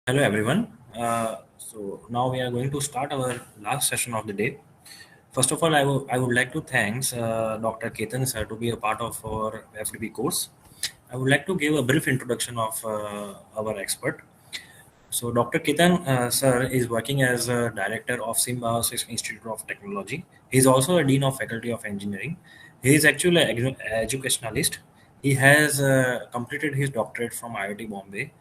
Hello everyone. So now we are going to start our last session of the day. First of all, I would like to thanks Dr. Ketan sir to be a part of our FDB course. I would like to give a brief introduction of our expert. So Dr. Ketan sir is working as a director of Symbiosis Institute of Technology. He is also a dean of Faculty of Engineering. He is actually an educationalist. He has completed his doctorate from IIT Bombay.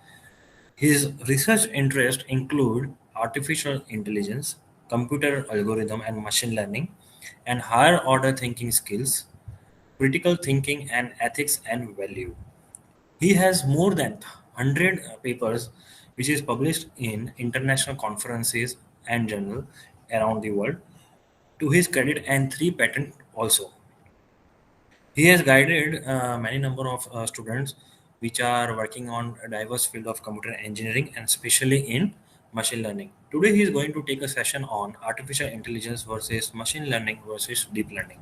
His research interests include artificial intelligence, computer algorithm and machine learning, and higher order thinking skills, critical thinking and ethics and value. He has more than 100 papers which is published in international conferences and journal around the world to his credit and 3 patents also. He has guided many number of students which are working on a diverse field of computer engineering and especially in machine learning. Today he is going to take a session on artificial intelligence versus machine learning versus deep learning.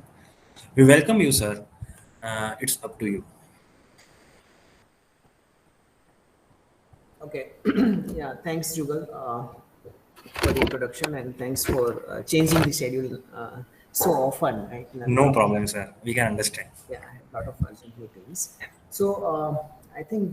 We welcome you, sir. It's up to you. Okay. Yeah, thanks, Jugal, for the introduction, and thanks for changing the schedule so often, right? No problem, sir. We can understand. Yeah, I have a lot of urgent meetings. So I think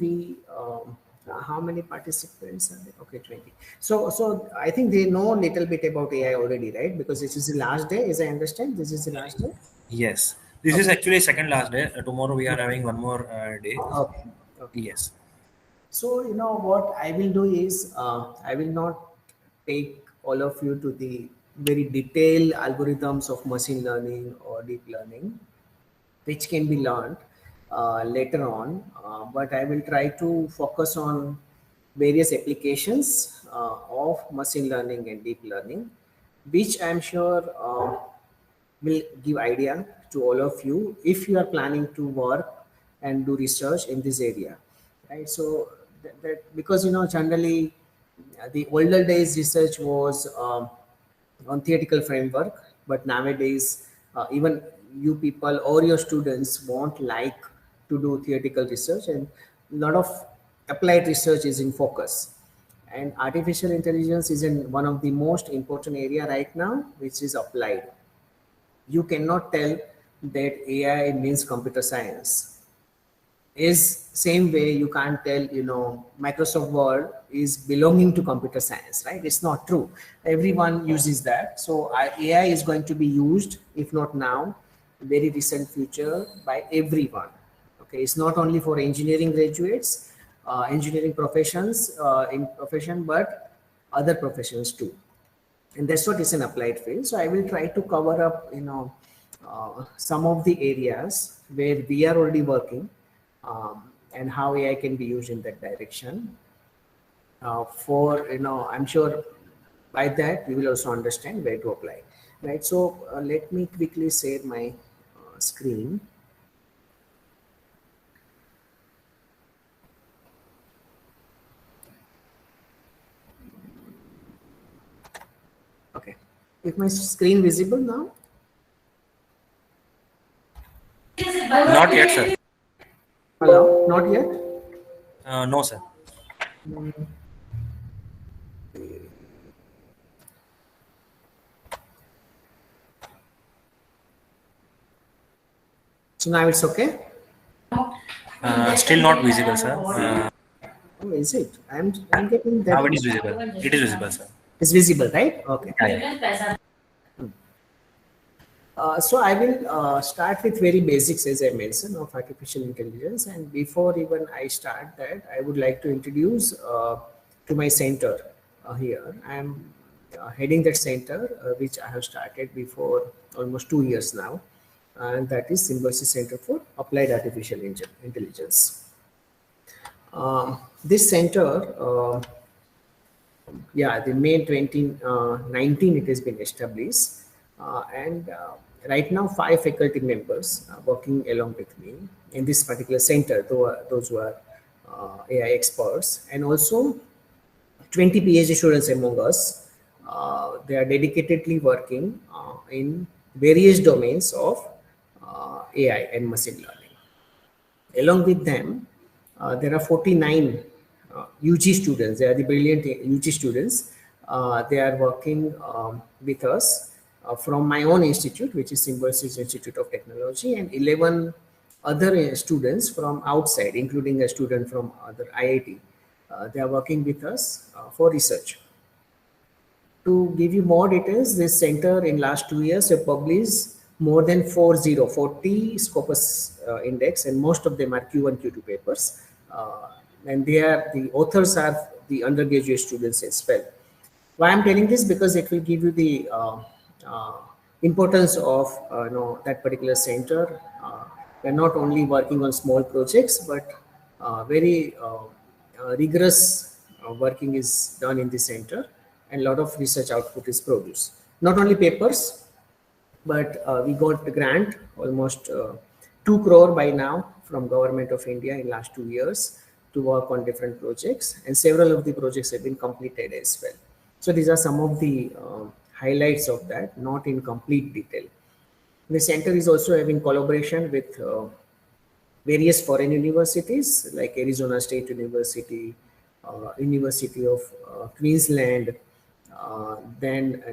how many participants are there? Okay, 20. So I think they know a little bit about AI already, right? Because this is the last day, as I understand. This is the last day. Yes. This is Okay. actually second last day. Tomorrow we are having one more day. Okay. Okay. Yes. So, what I will do is I will not take all of you to the very detailed algorithms of machine learning or deep learning, which can be learned later on. But I will try to focus on various applications of machine learning and deep learning, which I'm sure will give idea to all of you if you are planning to work and do research in this area, right? So because generally the older days research was on theoretical framework, but nowadays even you people or your students won't like to do theoretical research, and a lot of applied research is in focus. And artificial intelligence is in one of the most important area right now, which is applied. You cannot tell that AI means computer science. Is same way you can't tell Microsoft Word is belonging to computer science, right? It's not true. Everyone uses that. So AI is going to be used, if not now, very recent future, by everyone. Okay, it's not only for engineering graduates, engineering professions in profession, but other professions too, and that's what is an applied field. So I will try to cover up some of the areas where we are already working, and how AI can be used in that direction. For I'm sure by that we will also understand where to apply, right? So let me quickly share my screen. Okay, is my screen visible now? Not yet, sir. Hello, not yet. No, sir. So now it's okay. Still not visible, sir. Oh, is it? I'm getting that. Now it is visible. It is visible, sir. It's visible, right? Okay. Yeah. So I will start with very basics, as I mentioned, of artificial intelligence. And before even I start that, I would like to introduce to my center here. I'm heading that center, which I have started before almost 2 years now. And that is Symbiosis Center for Applied Artificial Intelligence. This center, the May 2019 it has been established, and right now 5 faculty members are working along with me in this particular center, those who are AI experts, and also 20 PhD students among us. They are dedicatedly working in various domains of AI and machine learning. Along with them, there are 49 UG students. They are the brilliant UG students. They are working with us from my own institute, which is Symbiosis Institute of Technology, and 11 other students from outside, including a student from other IIT. They are working with us for research. To give you more details, this center in last 2 years have published more than 40 Scopus index, and most of them are Q1, Q2 papers. And the authors are the undergraduate students as well. Why I'm telling this? Because it will give you the importance of that particular center. We're not only working on small projects, but very rigorous working is done in the center, and a lot of research output is produced. Not only papers, but we got the grant almost 2 crore by now from Government of India in last 2 years to work on different projects, and several of the projects have been completed as well. So these are some of the highlights of that, not in complete detail. The center is also having collaboration with various foreign universities like Arizona State University, University of Queensland, then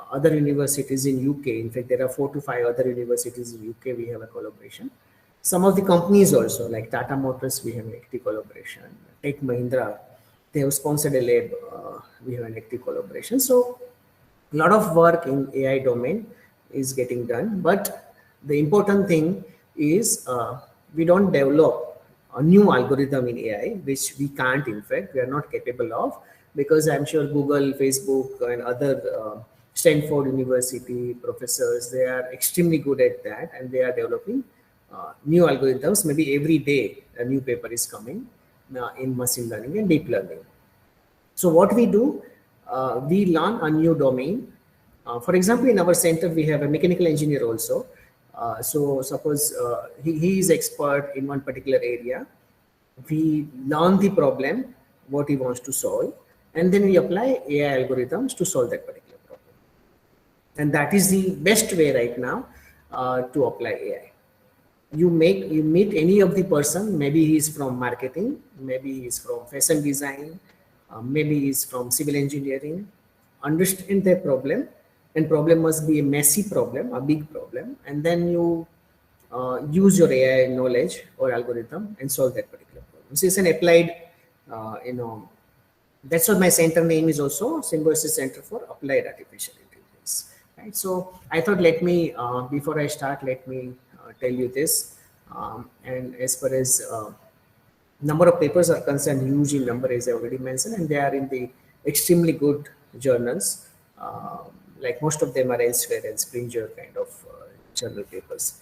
other universities in UK. In fact, there are 4 to 5 other universities in UK. We have a collaboration. Some of the companies also, like Tata Motors, we have an active collaboration. Tech Mahindra, they have sponsored a lab. We have an active collaboration. So a lot of work in AI domain is getting done. But the important thing is we don't develop a new algorithm in AI, which we can't, in fact, we are not capable of, because I'm sure Google, Facebook, and other Stanford University professors, they are extremely good at that, and they are developing new algorithms. Maybe every day a new paper is coming in machine learning and deep learning. So what we do, we learn a new domain. For example, in our center, we have a mechanical engineer also. So suppose he is expert in one particular area. We learn the problem, what he wants to solve, and then we apply AI algorithms to solve that particular problem. And that is the best way right now to apply AI. You meet any of the person, maybe he is from marketing, maybe he is from fashion design, maybe he is from civil engineering, understand their problem, and problem must be a messy problem, a big problem, and then you use your AI knowledge or algorithm and solve that particular problem. So it's an applied, that's what my center name is also, Symbiosis Center for Applied Artificial Intelligence. Right? So I thought, let me, before I start, let me tell you this. And as far as number of papers are concerned, huge in number, as I already mentioned, and they are in the extremely good journals. Like most of them are Elsewhere and Springer kind of journal papers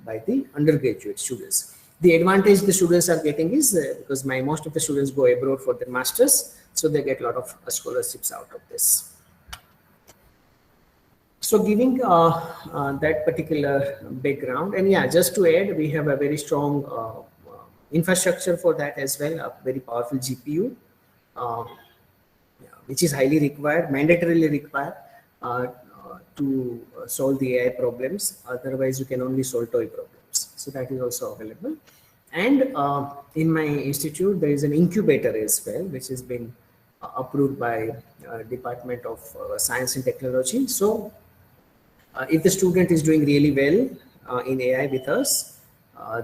by the undergraduate students. The advantage the students are getting is because most of the students go abroad for their masters, so they get a lot of scholarships out of this. So giving that particular background, and yeah, just to add, we have a very strong infrastructure for that as well, a very powerful GPU, which is highly required, mandatorily required to solve the AI problems. Otherwise, you can only solve toy problems. So that is also available. And in my institute, there is an incubator as well, which has been approved by Department of Science and Technology. So if the student is doing really well in AI with us,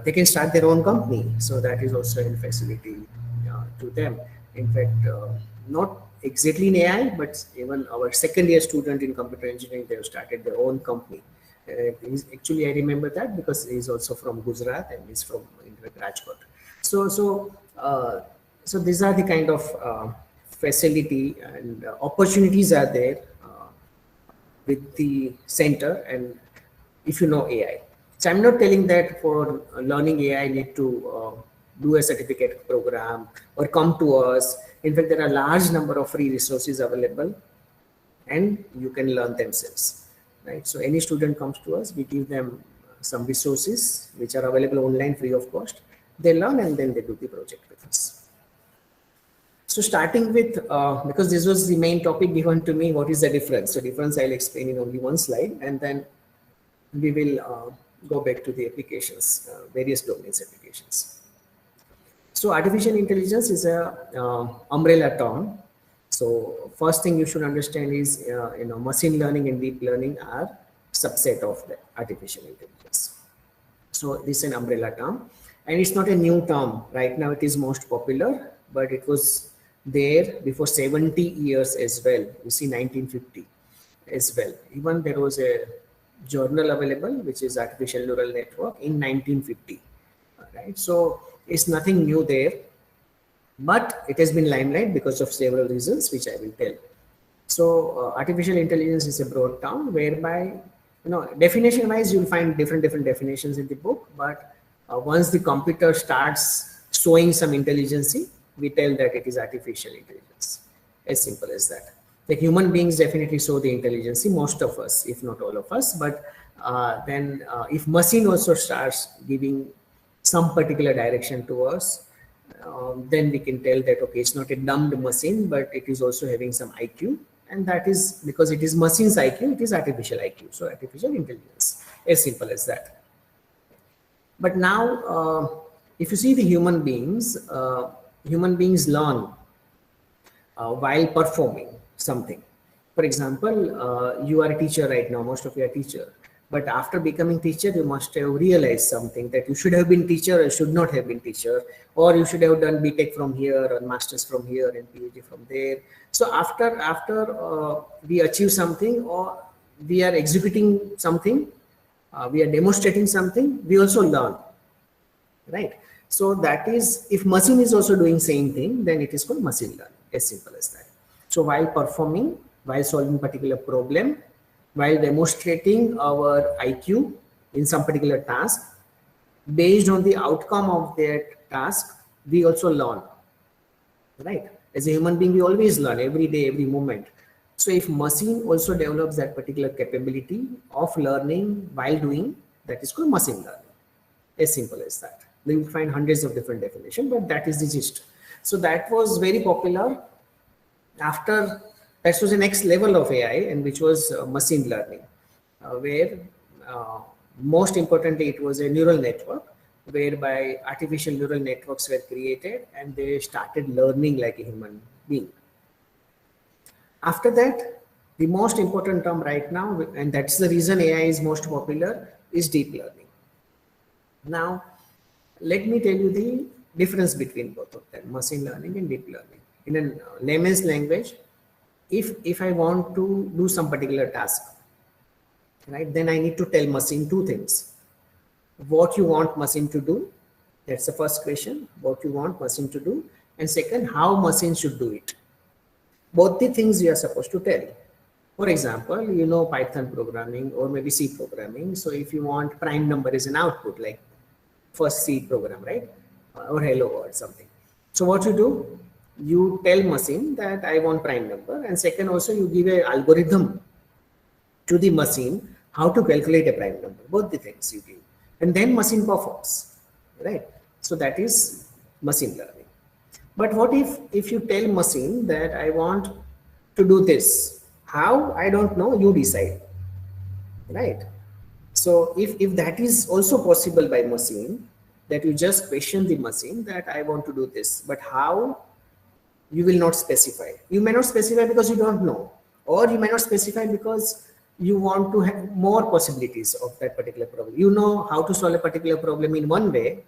they can start their own company. So that is also a facility to them. In fact, not exactly in AI, but even our second year student in computer engineering, they have started their own company. Actually, I remember that because he's also from Gujarat and he's from Rajkot. So these are the kind of facility and opportunities are there with the center, and if you know AI. So I'm not telling that for learning AI, you need to do a certificate program or come to us. In fact, there are a large number of free resources available and you can learn themselves, right? So any student comes to us, we give them some resources which are available online free of cost. They learn and then they do the project with us. So starting with, because this was the main topic given to me, what is the difference? So difference I'll explain in only one slide, and then we will go back to the applications, various domains applications. So artificial intelligence is a umbrella term. So first thing you should understand is, machine learning and deep learning are subset of the artificial intelligence. So this is an umbrella term, and it's not a new term. Right now it is most popular, but it was there before 70 years as well. You see 1950 as well. Even there was a journal available, which is Artificial Neural Network in 1950. Right? So it's nothing new there, but it has been limelight because of several reasons, which I will tell. So artificial intelligence is a broad term whereby, definition wise, you'll find different definitions in the book, but once the computer starts showing some intelligence, we tell that it is artificial intelligence. As simple as that. The human beings definitely show the intelligence, most of us, if not all of us, but then if machine also starts giving some particular direction to us, then we can tell that, okay, it's not a dumbed machine, but it is also having some IQ. And that is because it is machine's IQ, it is artificial IQ. So artificial intelligence, as simple as that. But now, if you see the human beings learn while performing something. For example, you are a teacher right now, most of you are teacher. But after becoming teacher, you must have realized something, that you should have been teacher or should not have been teacher, or you should have done BTech from here or masters from here and PhD from there. So after we achieve something, or we are executing something, we are demonstrating something, we also learn, right? So that is, if machine is also doing same thing, then it is called machine learning, as simple as that. So while performing, while solving particular problem, while demonstrating our IQ in some particular task, based on the outcome of that task, we also learn, right? As a human being, we always learn every day, every moment. So if machine also develops that particular capability of learning while doing, that is called machine learning, as simple as that. We will find hundreds of different definitions, but that is the gist. So that was very popular. After that was the next level of AI, and which was machine learning, where most importantly, it was a neural network, whereby artificial neural networks were created and they started learning like a human being. After that, the most important term right now, and that's the reason AI is most popular, is deep learning. Now, let me tell you the difference between both of them, machine learning and deep learning. In a layman's language, if I want to do some particular task, right, then I need to tell machine two things. What you want machine to do, that's the first question, what you want machine to do, and second, how machine should do it. Both the things you are supposed to tell. For example, you know Python programming or maybe C programming. So if you want prime number as an output, like first C program, right, or hello or something. So what you do, you tell machine that I want prime number, and second also you give a algorithm to the machine how to calculate a prime number. Both the things you give, and then machine performs, right? So that is machine learning. But what if you tell machine that I want to do this, how, I don't know, you decide, right? So if that is also possible by machine, that you just question the machine that I want to do this, but how, you will not specify. You may not specify because you don't know, or you may not specify because you want to have more possibilities of that particular problem. You know how to solve a particular problem in one way,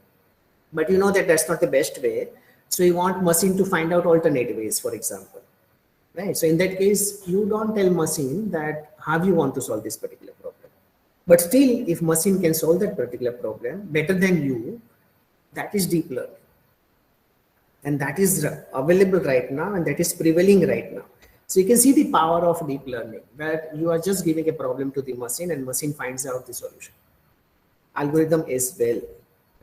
but you know that that's not the best way. So you want machine to find out alternate ways, for example, right? So in that case, you don't tell machine that how you want to solve this particular problem. But still, if machine can solve that particular problem better than you, that is deep learning. And that is available right now, and that is prevailing right now. So you can see the power of deep learning, that you are just giving a problem to the machine and machine finds out the solution. Algorithm as well,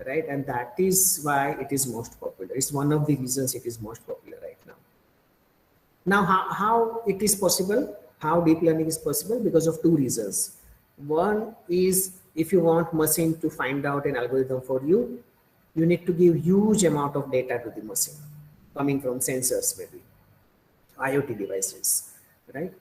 right? And that is why it is most popular. It's one of the reasons it is most popular right now. Now, how it is possible, how deep learning is possible? Because of two reasons. One is, if you want machine to find out an algorithm for you, you need to give huge amount of data to the machine, coming from sensors, maybe IoT devices, right?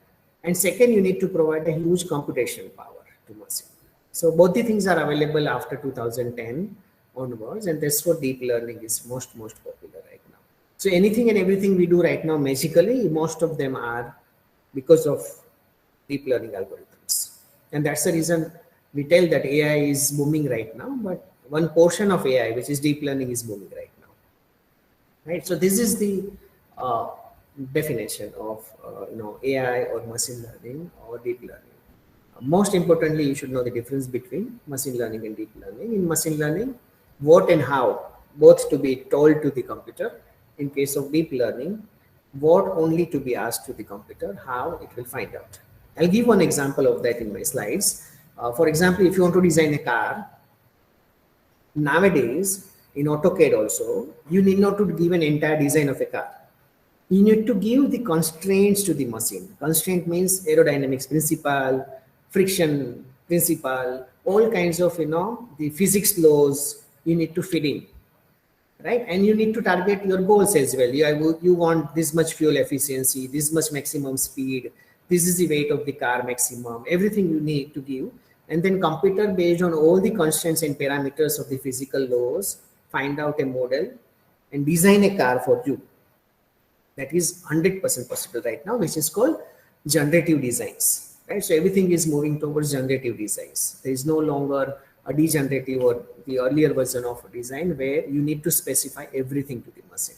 And second, you need to provide a huge computation power to machine. So both the things are available after 2010. onwards, and that's what deep learning is most popular right now. So anything and everything we do right now magically, most of them are because of deep learning algorithms. And that's the reason we tell that AI is booming right now, but one portion of AI, which is deep learning, is booming right now. Right. So this is the definition of AI or machine learning or deep learning. Most importantly, you should know the difference between machine learning and deep learning. In machine learning, what and how both to be told to the computer. In case of deep learning, what only to be asked to the computer, how it will find out. I'll give one example of that in my slides. For example, if you want to design a car, nowadays in AutoCAD also, you need not to give an entire design of a car. You need to give the constraints to the machine. Constraint means aerodynamics principle, friction principle, all kinds of the physics laws you need to fit in, right? And you need to target your goals as well. You want this much fuel efficiency, this much maximum speed, this is the weight of the car maximum, everything you need to give. And then computer, based on all the constraints and parameters of the physical laws, find out a model and design a car for you. That is 100% possible right now, which is called generative designs, right? So everything is moving towards generative designs. There is no longer a degenerative or the earlier version of design where you need to specify everything to the machine.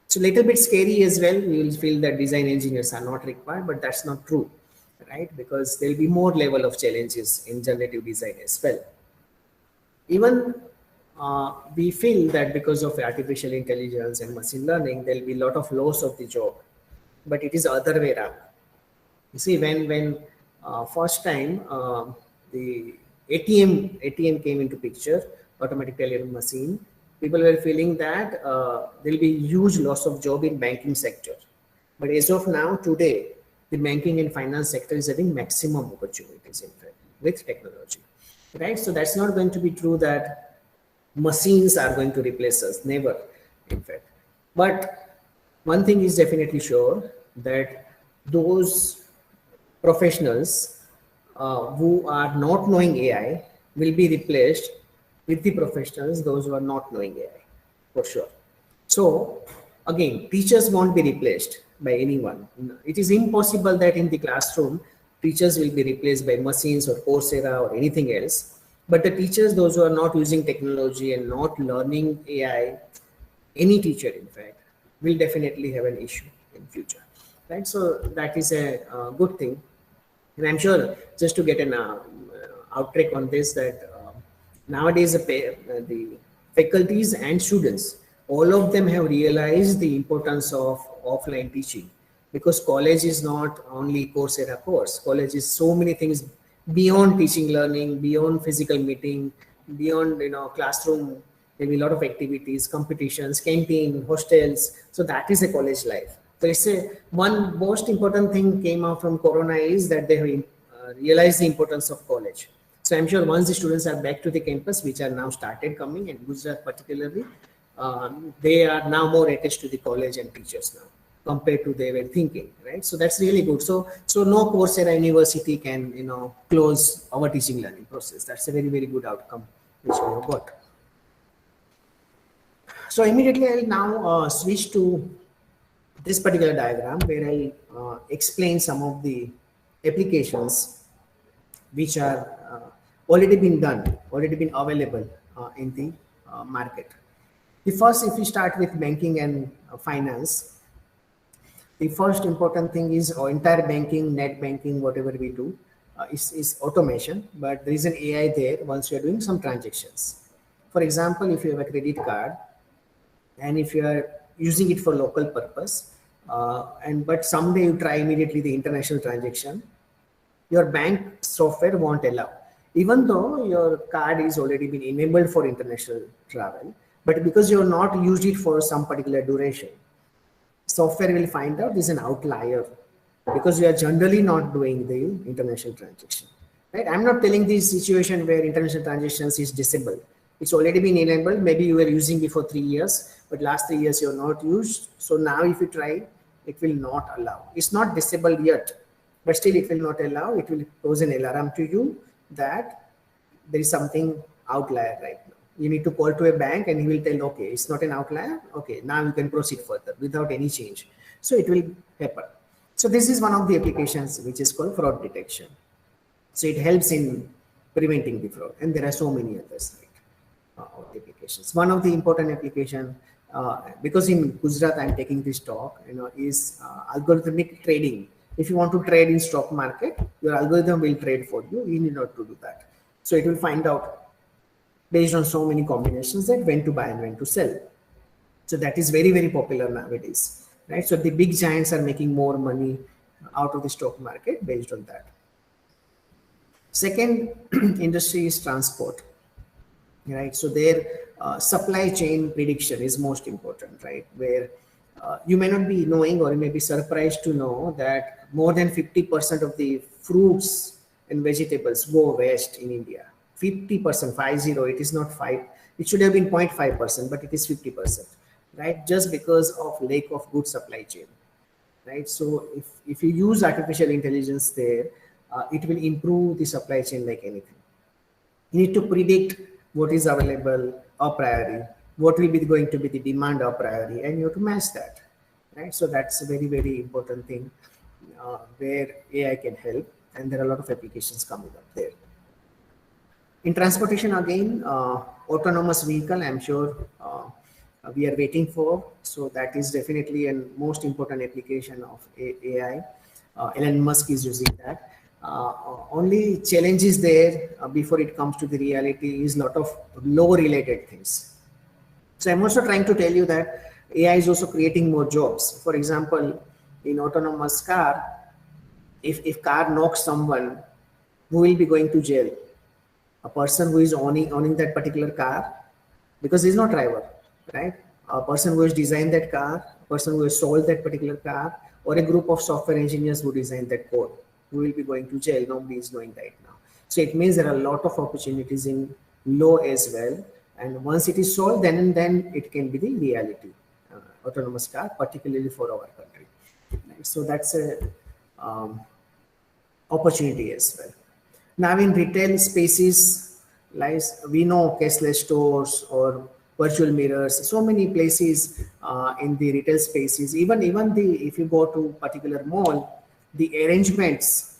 So a little bit scary as well. You will feel that design engineers are not required, but that's not true, right? Because there will be more level of challenges in generative design as well. Even we feel that because of artificial intelligence and machine learning, there will be a lot of loss of the job, but it is other way around. You see, when first time the ATM came into picture, automatic teller machine, people were feeling that there will be huge loss of job in banking sector. But as of now, today, the banking and finance sector is having maximum opportunities in fact with technology, right? So that's not going to be true that machines are going to replace us, never, in fact. But one thing is definitely sure, that those professionals who are not knowing AI will be replaced with the professionals, those who are not knowing AI, for sure. So again, teachers won't be replaced by anyone. It is impossible that in the classroom, teachers will be replaced by machines or Coursera or anything else. But the teachers, those who are not using technology and not learning AI, any teacher, in fact, will definitely have an issue in future, right? So that is a good thing. And I'm sure, just to get an outtake on this, that nowadays the faculties and students, all of them have realized the importance of offline teaching, because college is not only Coursera course. College is so many things beyond teaching, learning, beyond physical meeting, beyond classroom. There will be a lot of activities, competitions, canteen, hostels. So that is a college life. So it's one most important thing came out from Corona is that they have realized the importance of college. So I'm sure once the students are back to the campus, which are now started coming, and Gujarat particularly, they are now more attached to the college and teachers now, compared to they were thinking, right? So that's really good. So no Coursera university can close our teaching learning process. That's a very, very good outcome which we have got. So immediately I'll now switch to this particular diagram where I'll explain some of the applications which are already been done, already been available in the market. The first, if we start with banking and finance, the first important thing is entire banking, net banking, whatever we do is automation, but there is an AI there once you are doing some transactions. For example, if you have a credit card and if you are using it for local purpose, but someday you try immediately the international transaction, your bank software won't allow, even though your card is already been enabled for international travel, but because you have not used it for some particular duration, software will find out this is an outlier because you are generally not doing the international transaction, right? I'm not telling this situation where international transactions is disabled. It's already been enabled. Maybe you were using it for 3 years, but last 3 years you have not used. So now if you try, it will not allow. It's not disabled yet, but still it will not allow. It will pose an alarm to you that there is something outlier right now, You need to call to a bank and he will tell, okay, it's not an outlier. Okay, now you can proceed further without any change. So it will happen. So this is one of the applications which is called fraud detection. So it helps in preventing the fraud, and there are so many others, right, of the applications. One of the important application, because in Gujarat I'm taking this talk, is algorithmic trading. If you want to trade in stock market, your algorithm will trade for you. You need not to do that. So it will find out based on so many combinations that when to buy and when to sell. So that is very, very popular nowadays, right? So the big giants are making more money out of the stock market based on that. Second industry is transport, right? So their supply chain prediction is most important, right? Where you may not be knowing, or you may be surprised to know that more than 50% of the fruits and vegetables go west in India. 50%, 50, it is not 5. It should have been 0.5%, but it is 50%, right? Just because of lack of good supply chain, right? So if you use artificial intelligence there, it will improve the supply chain like anything. You need to predict what is available a priori, what will be going to be the demand a priori, and you have to match that, right? So that's a very, very important thing where AI can help, and there are a lot of applications coming up there. In transportation, again, autonomous vehicle, I'm sure we are waiting for. So that is definitely a most important application of AI. Elon Musk is using that. Only challenges there before it comes to the reality is a lot of law related things. So I'm also trying to tell you that AI is also creating more jobs. For example, in autonomous car, if car knocks someone, who will be going to jail? A person who is owning that particular car, because he's not driver, right? A person who has designed that car, a person who has sold that particular car, or a group of software engineers who designed that code, who will be going to jail. Nobody is knowing right now. So it means there are a lot of opportunities in law as well. And once it is solved, then it can be the reality, autonomous car, particularly for our country. Right? So that's a opportunity as well. Now in retail spaces, like we know cashless stores or virtual mirrors, so many places in the retail spaces, even if you go to particular mall, the arrangements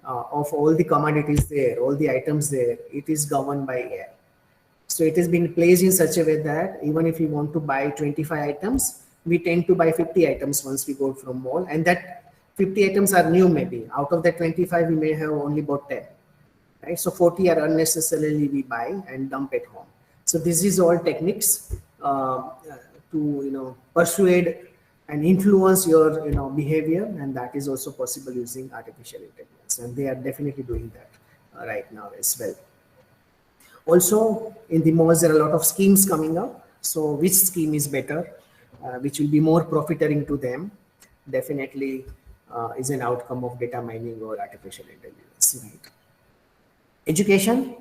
of all the commodities there, all the items there, it is governed by AI. So it has been placed in such a way that even if we want to buy 25 items, we tend to buy 50 items once we go from mall, and that 50 items are new maybe. Out of that 25, we may have only bought 10. Right? So 40 are unnecessarily we buy and dump at home. So this is all techniques to persuade and influence your behavior, and that is also possible using artificial intelligence, and they are definitely doing that right now as well. Also in the malls there are a lot of schemes coming up. So which scheme is better, which will be more profiteering to them, definitely is an outcome of data mining or artificial intelligence. Right? Education,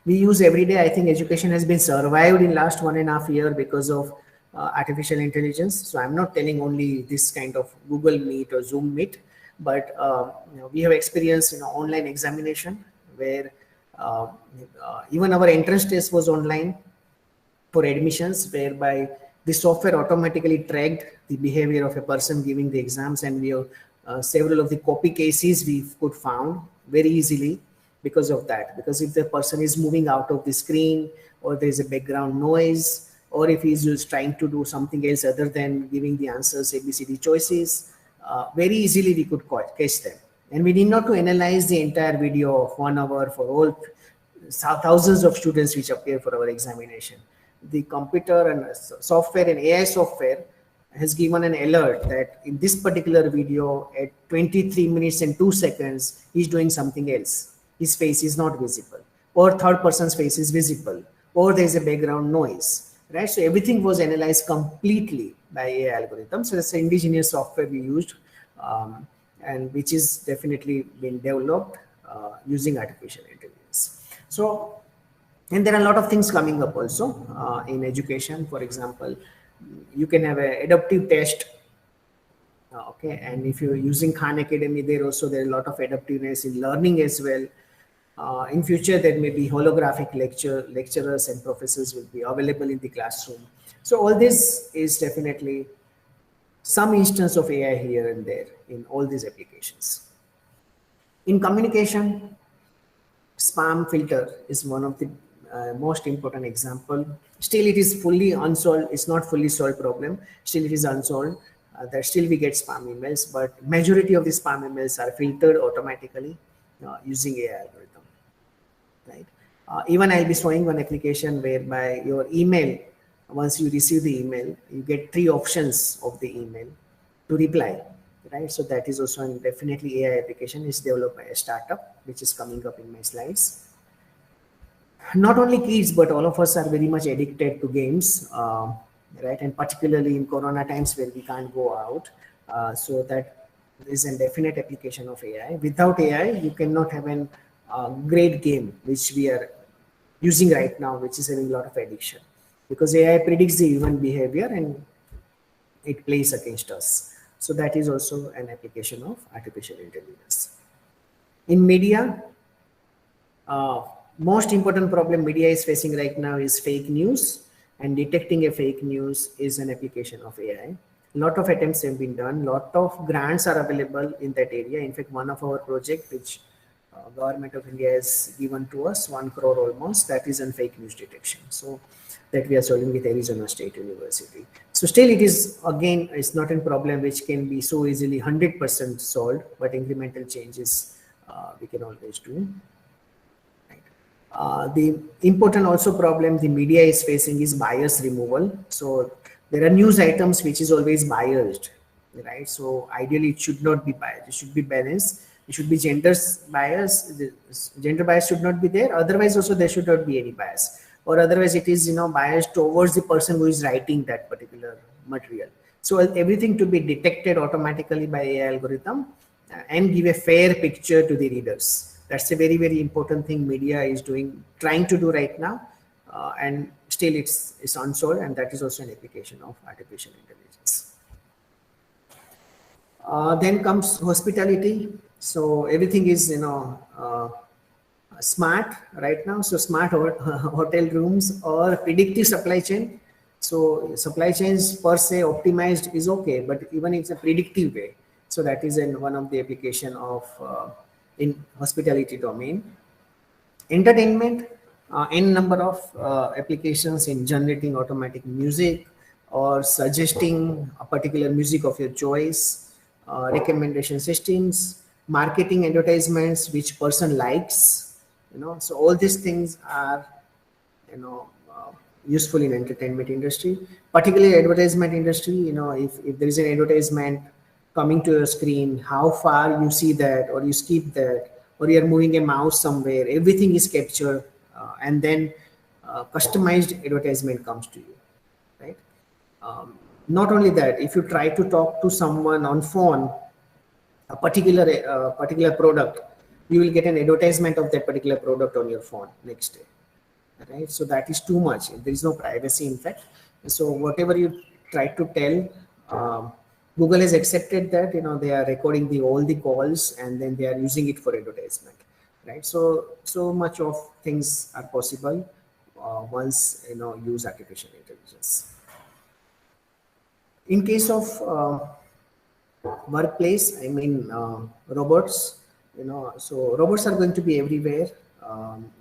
we use every day. I think education has been survived in last 1.5 years because of artificial intelligence. So I'm not telling only this kind of Google Meet or Zoom Meet, but we have experienced online examination where even our entrance test was online for admissions, whereby the software automatically tracked the behavior of a person giving the exams, and we have several of the copy cases we could found very easily because of that. Because if the person is moving out of the screen, or there is a background noise, or if he's just trying to do something else other than giving the answers ABCD choices, very easily we could catch them. And we need not to analyze the entire video of 1 hour for all thousands of students which appear for our examination. The computer and software and AI software has given an alert that in this particular video at 23 minutes and 2 seconds, he's doing something else. His face is not visible, or third person's face is visible, or there's a background noise, right? So everything was analyzed completely by AI algorithms. So it's an indigenous software we used, and which is definitely been developed using artificial intelligence. So, and there are a lot of things coming up also in education. For example, you can have an adaptive test. Okay, and if you're using Khan Academy, there are a lot of adaptiveness in learning as well. In future, there may be holographic lecturers and professors will be available in the classroom. So all this is definitely some instance of AI here and there in all these applications. In communication, spam filter is one of the most important example. Still, it is fully unsolved. It's not fully solved problem. Still, it is unsolved. That still we get spam emails, but majority of the spam emails are filtered automatically using AI algorithm. Right. Even I'll be showing one application whereby your email, once you receive the email, you get 3 options of the email to reply. Right. So that is also definitely AI application is developed by a startup, which is coming up in my slides. Not only kids, but all of us are very much addicted to games, right? And particularly in Corona times where we can't go out. So that is a definite application of AI. Without AI, you cannot have a great game, which we are using right now, which is having a lot of addiction. Because AI predicts the human behavior and it plays against us. So that is also an application of artificial intelligence. In media, most important problem media is facing right now is fake news, and detecting a fake news is an application of AI. Lot of attempts have been done, lot of grants are available in that area. In fact, one of our project which government of India has given to us 1 crore almost, that is on fake news detection. So that we are solving with Arizona State University. So still it is, again, it's not a problem which can be so easily 100% solved, but incremental changes we can always do. The important also problem the media is facing is bias removal. So there are news items which is always biased, right? So ideally it should not be biased. It should be balanced. It should be gender bias. Gender bias should not be there. Otherwise also there should not be any bias. Or otherwise it is, biased towards the person who is writing that particular material. So everything to be detected automatically by AI algorithm and give a fair picture to the readers. That's a very, very important thing media is trying to do right now. And still it's unsolved, and that is also an application of artificial intelligence. Then comes hospitality. So everything is, smart right now. So smart hotel rooms or predictive supply chain. So supply chains per se optimized is okay, but even it's a predictive way. So that is one of the application of in hospitality domain. Entertainment, n number of applications in generating automatic music or suggesting a particular music of your choice, recommendation systems, marketing advertisements which person likes, so all these things are useful in entertainment industry, particularly advertisement industry. If there is an advertisement coming to your screen, how far you see that, or you skip that, or you're moving a mouse somewhere, everything is captured, and then customized advertisement comes to you, right? Not only that, if you try to talk to someone on phone, a particular product, you will get an advertisement of that particular product on your phone next day, right? So that is too much. There is no privacy, in fact. So whatever you try to tell, Google has accepted that they are recording all the calls, and then they are using it for advertisement, right? So much of things are possible once use artificial intelligence. In case of workplace, I mean robots. So robots are going to be everywhere.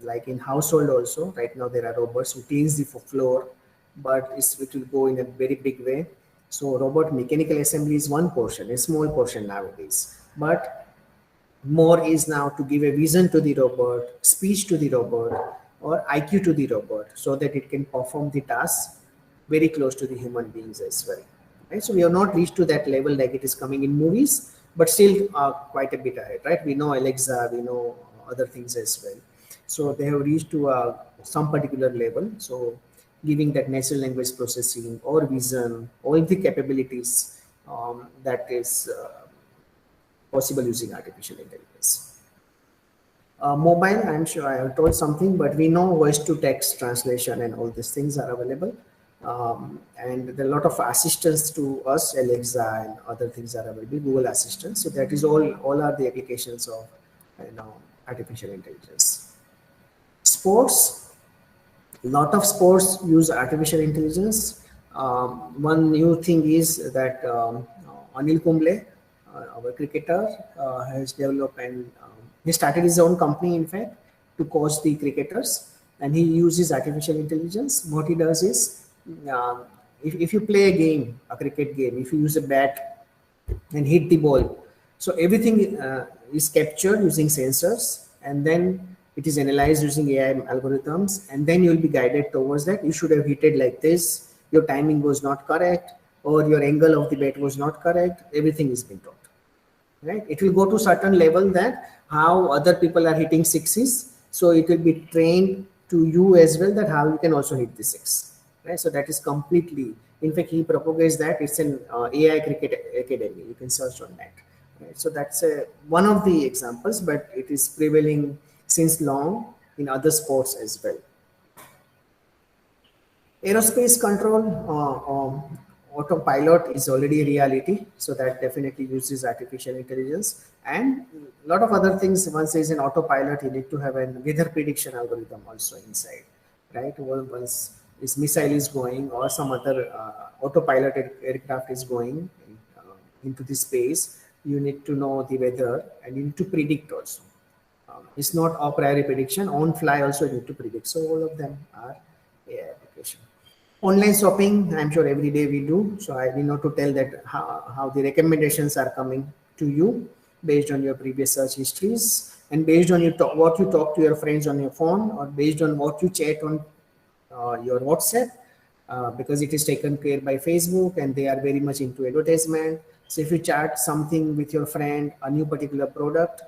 Like in household also, right now there are robots who cleans the floor, but it will go in a very big way. So robot mechanical assembly is one portion, a small portion nowadays, but more is now to give a vision to the robot, speech to the robot, or IQ to the robot, so that it can perform the task very close to the human beings as well. Right? So we have not reached to that level like it is coming in movies, but still quite a bit ahead, right? We know Alexa, we know other things as well. So they have reached to some particular level. So giving that natural language processing or vision, all the capabilities that is possible using artificial intelligence. Mobile, I'm sure I have told something, but we know voice to text translation and all these things are available. And there are a lot of assistants to us, Alexa and other things are available, Google Assistant. So that is all are the applications of artificial intelligence. sports, a lot of sports use artificial intelligence. One new thing is that Anil Kumble, our cricketer, has developed and he started his own company, in fact, to coach the cricketers, and he uses artificial intelligence. What he does is, if you play a game, a cricket game, if you use a bat and hit the ball, so everything is captured using sensors, and then it is analyzed using AI algorithms, and then you will be guided towards that. You should have hit it like this. Your timing was not correct, or your angle of the bat was not correct. Everything is being taught. Right? It will go to certain level that how other people are hitting sixes, so it will be trained to you as well that how you can also hit the six. Right? So that is completely. In fact, he propagates that it's an AI cricket academy. You can search on that. Right? So that's one of the examples, but it is prevailing since long in other sports as well. Aerospace control, autopilot is already a reality, so that definitely uses artificial intelligence, and a lot of other things. Once there's an autopilot, you need to have a weather prediction algorithm also inside, right? Once this missile is going or some other autopiloted aircraft is going into the space, you need to know the weather and you need to predict also. It's not a priori prediction, on fly also you need to predict. So all of them are AI application. Online shopping, I'm sure every day we do. So I will not to tell that how the recommendations are coming to you based on your previous search histories and based on what you talk to your friends on your phone, or based on what you chat on your WhatsApp, because it is taken care by Facebook and they are very much into advertisement. So if you chat something with your friend, a new particular product,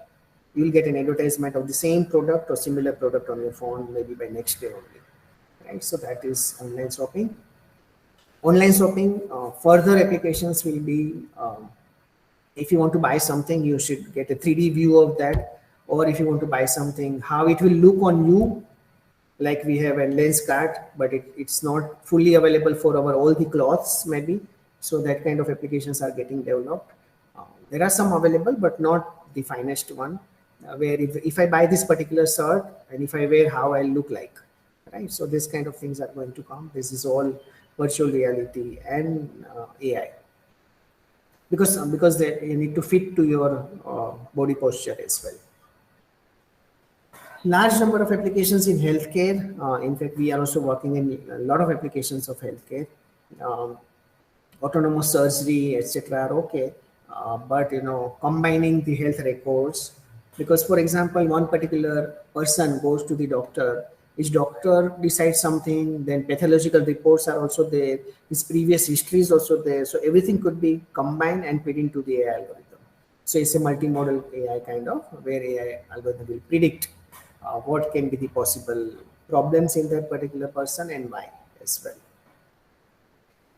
you will get an advertisement of the same product or similar product on your phone maybe by next day only. Right? So that is online shopping. Online shopping, further applications will be, if you want to buy something, you should get a 3D view of that. Or if you want to buy something, how it will look on you, like we have a lens cart, but it's not fully available for our all the clothes maybe. So that kind of applications are getting developed. There are some available, but not the finest one, where if I buy this particular shirt and if I wear, how I look like. Right, so this kind of things are going to come. This is all virtual reality and AI, because you need to fit to your body posture as well. Large number of applications in healthcare. In fact, we are also working in a lot of applications of healthcare. Autonomous surgery, etc. are okay, but combining the health records, because for example, one particular person goes to the doctor. His doctor decides something, then pathological reports are also there, his previous history is also there. So everything could be combined and put into the AI algorithm. So it's a multimodal AI kind of, where AI algorithm will predict what can be the possible problems in that particular person and why as well.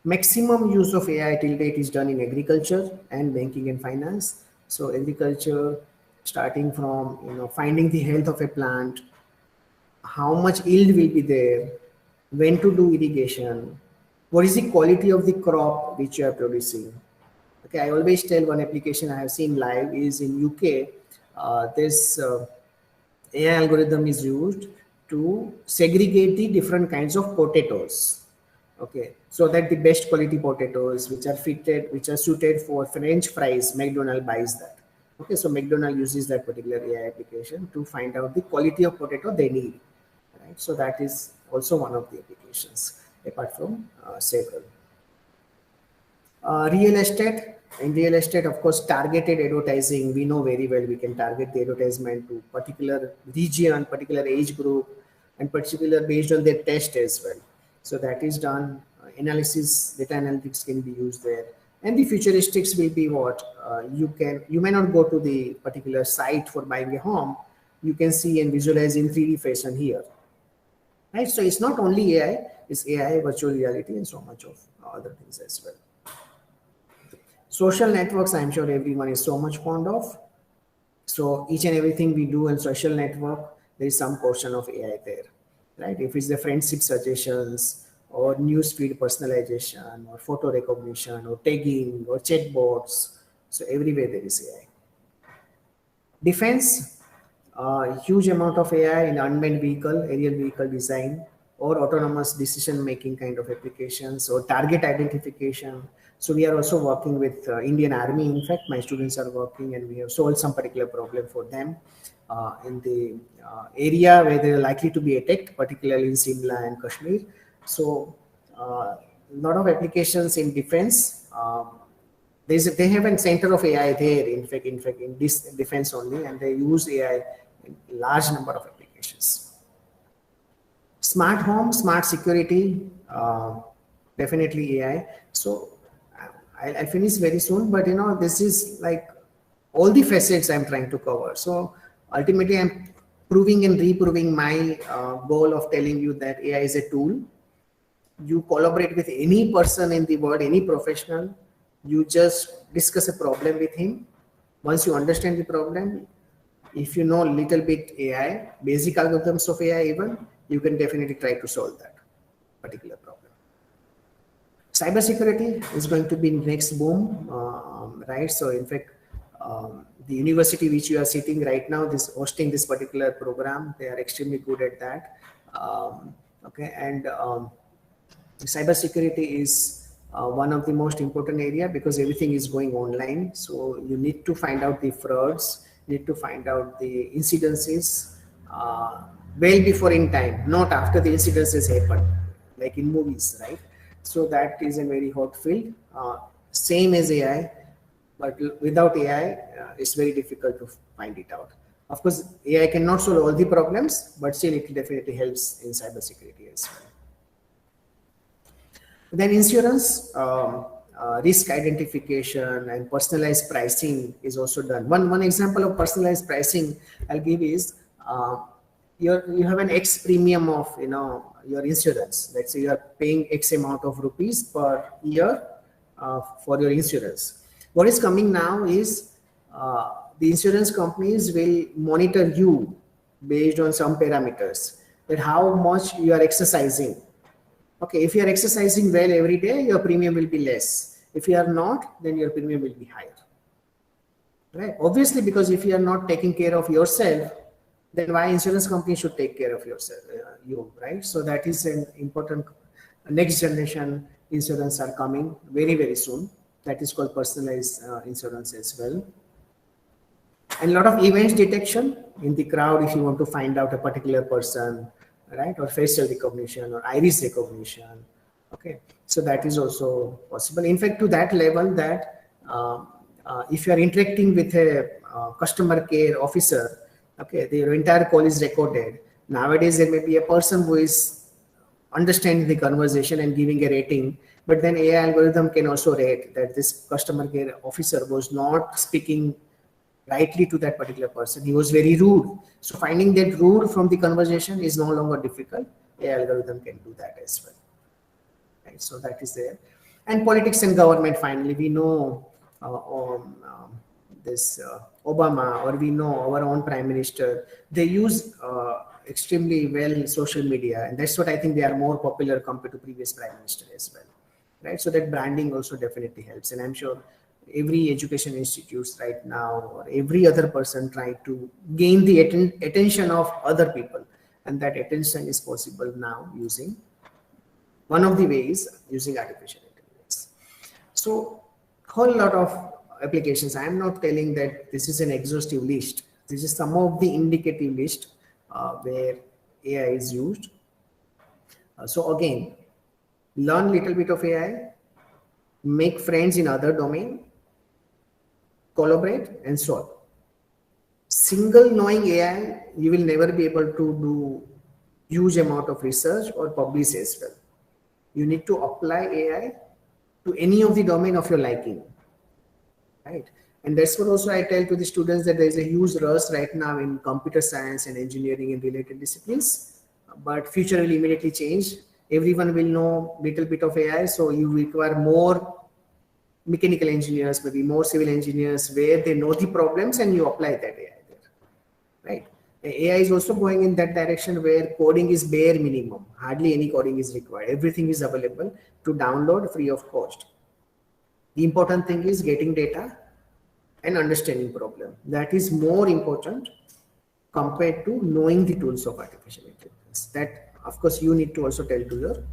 Maximum use of AI till date is done in agriculture and banking and finance. So agriculture, starting from finding the health of a plant, how much yield will be there, when to do irrigation, what is the quality of the crop which you are producing. Okay, I always tell one application I have seen live is in UK. This AI algorithm is used to segregate the different kinds of potatoes. Okay, so that the best quality potatoes which are suited for French fries, McDonald's buys that. Okay, so McDonald's uses that particular AI application to find out the quality of potato they need. Right? So that is also one of the applications, apart from several. Real estate. In real estate, of course, targeted advertising, we know very well we can target the advertisement to particular region, particular age group, and particular based on their test as well. So that is done. Analysis, data analytics can be used there. And the futuristics will be what? You may not go to the particular site for buying a home. You can see and visualize in 3D fashion here. Right? So it's not only AI, it's AI, virtual reality, and so much of other things as well. Social networks, I'm sure everyone is so much fond of. So each and everything we do in social network, there is some portion of AI there, right? If it's the friendship suggestions or newsfeed personalization or photo recognition or tagging or chatbots, so everywhere there is AI. Defense, huge amount of AI in unmanned vehicle, aerial vehicle design, or autonomous decision making kind of applications, or target identification. So we are also working with Indian Army. In fact, my students are working, and we have solved some particular problem for them in the area where they are likely to be attacked, particularly in Simla and Kashmir. So a lot of applications in defense. They have a center of AI there. In fact, in this defense only, and they use AI in large number of applications. Smart home, smart security, definitely AI. So I'll finish very soon, but this is like all the facets I'm trying to cover. So ultimately, I'm proving and reproving my goal of telling you that AI is a tool. You collaborate with any person in the world, any professional. You just discuss a problem with him. Once you understand the problem, if you know a little bit AI, basic algorithms of AI even, you can definitely try to solve that particular problem. Cybersecurity is going to be next boom, right? So in fact, the university which you are sitting right now, this hosting this particular program, they are extremely good at that. Okay, and cybersecurity is one of the most important area because everything is going online. So you need to find out the frauds, need to find out the incidences well before in time, not after the incidences happen, like in movies, right? So that is a very hot field. Same as AI, but without AI, it's very difficult to find it out. Of course, AI cannot solve all the problems, but still it definitely helps in cybersecurity as well. Then insurance, risk identification and personalized pricing is also done. One example of personalized pricing I'll give is you have an X premium of your insurance. Let's say you are paying X amount of rupees per year for your insurance. What is coming now is the insurance companies will monitor you based on some parameters, that how much you are exercising. Okay, if you are exercising well every day, your premium will be less. If you are not, then your premium will be higher. Right? Obviously, because if you are not taking care of yourself, then why insurance company should take care of yourself, right? So that is an important next generation insurance are coming very, very soon. That is called personalized insurance as well. And a lot of events detection in the crowd if you want to find out a particular person, right? Or facial recognition or iris recognition. Okay, so that is also possible. In fact, to that level that if you are interacting with a customer care officer, okay, your entire call is recorded. Nowadays, there may be a person who is understanding the conversation and giving a rating, but then AI algorithm can also rate that this customer care officer was not speaking rightly to that particular person. He was very rude. So finding that rude from the conversation is no longer difficult. AI algorithm can do that as well. Right? So that is there. And politics and government, finally, we know this Obama, or we know our own prime minister, they use extremely well social media. And that's what I think they are more popular compared to previous prime minister as well. Right? So that branding also definitely helps. And I'm sure every education institutes right now, or every other person trying to gain the attention of other people. And that attention is possible now using one of the ways using artificial intelligence. So whole lot of applications. I am not telling that this is an exhaustive list. This is some of the indicative list where AI is used. So again, learn little bit of AI, make friends in other domain, collaborate and solve. Single knowing AI, you will never be able to do huge amount of research or publish as well. You need to apply AI to any of the domain of your liking, right? And that's what also I tell to the students, that there is a huge rush right now in computer science and engineering and related disciplines, but future will immediately change. Everyone will know little bit of AI, so you require more mechanical engineers, maybe more civil engineers, where they know the problems and you apply that AI there, right? AI is also going in that direction where coding is bare minimum. Hardly any coding is required. Everything is available to download free of cost. The important thing is getting data and understanding problem. That is more important compared to knowing the tools of artificial intelligence. That, of course, you need to also tell to your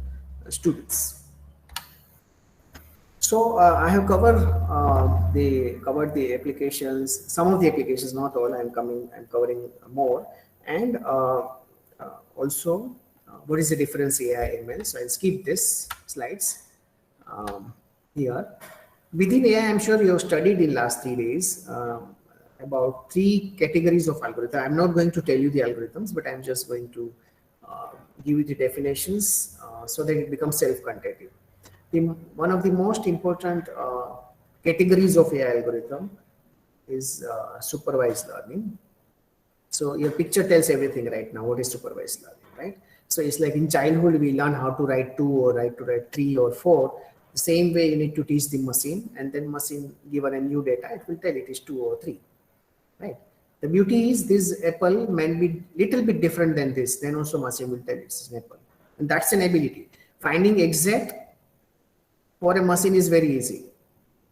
students. So I have covered the applications, some of the applications, not all. I'm covering more, and also what is the difference AI ML. So I'll skip this slides here. Within AI, I'm sure you have studied in last 3 days about 3 categories of algorithm. I'm not going to tell you the algorithms, but I'm just going to give you the definitions so that it becomes self-contained. One of the most important categories of AI algorithm is supervised learning. So your picture tells everything right now. What is supervised learning, right? So it's like in childhood, we learn how to write 2 or write 3 or 4. The same way you need to teach the machine, and then machine given a new data, it will tell it is 2 or 3, right? The beauty is this apple might be little bit different than this. Then also machine will tell it's an apple. And that's an ability. Finding exact for a machine is very easy,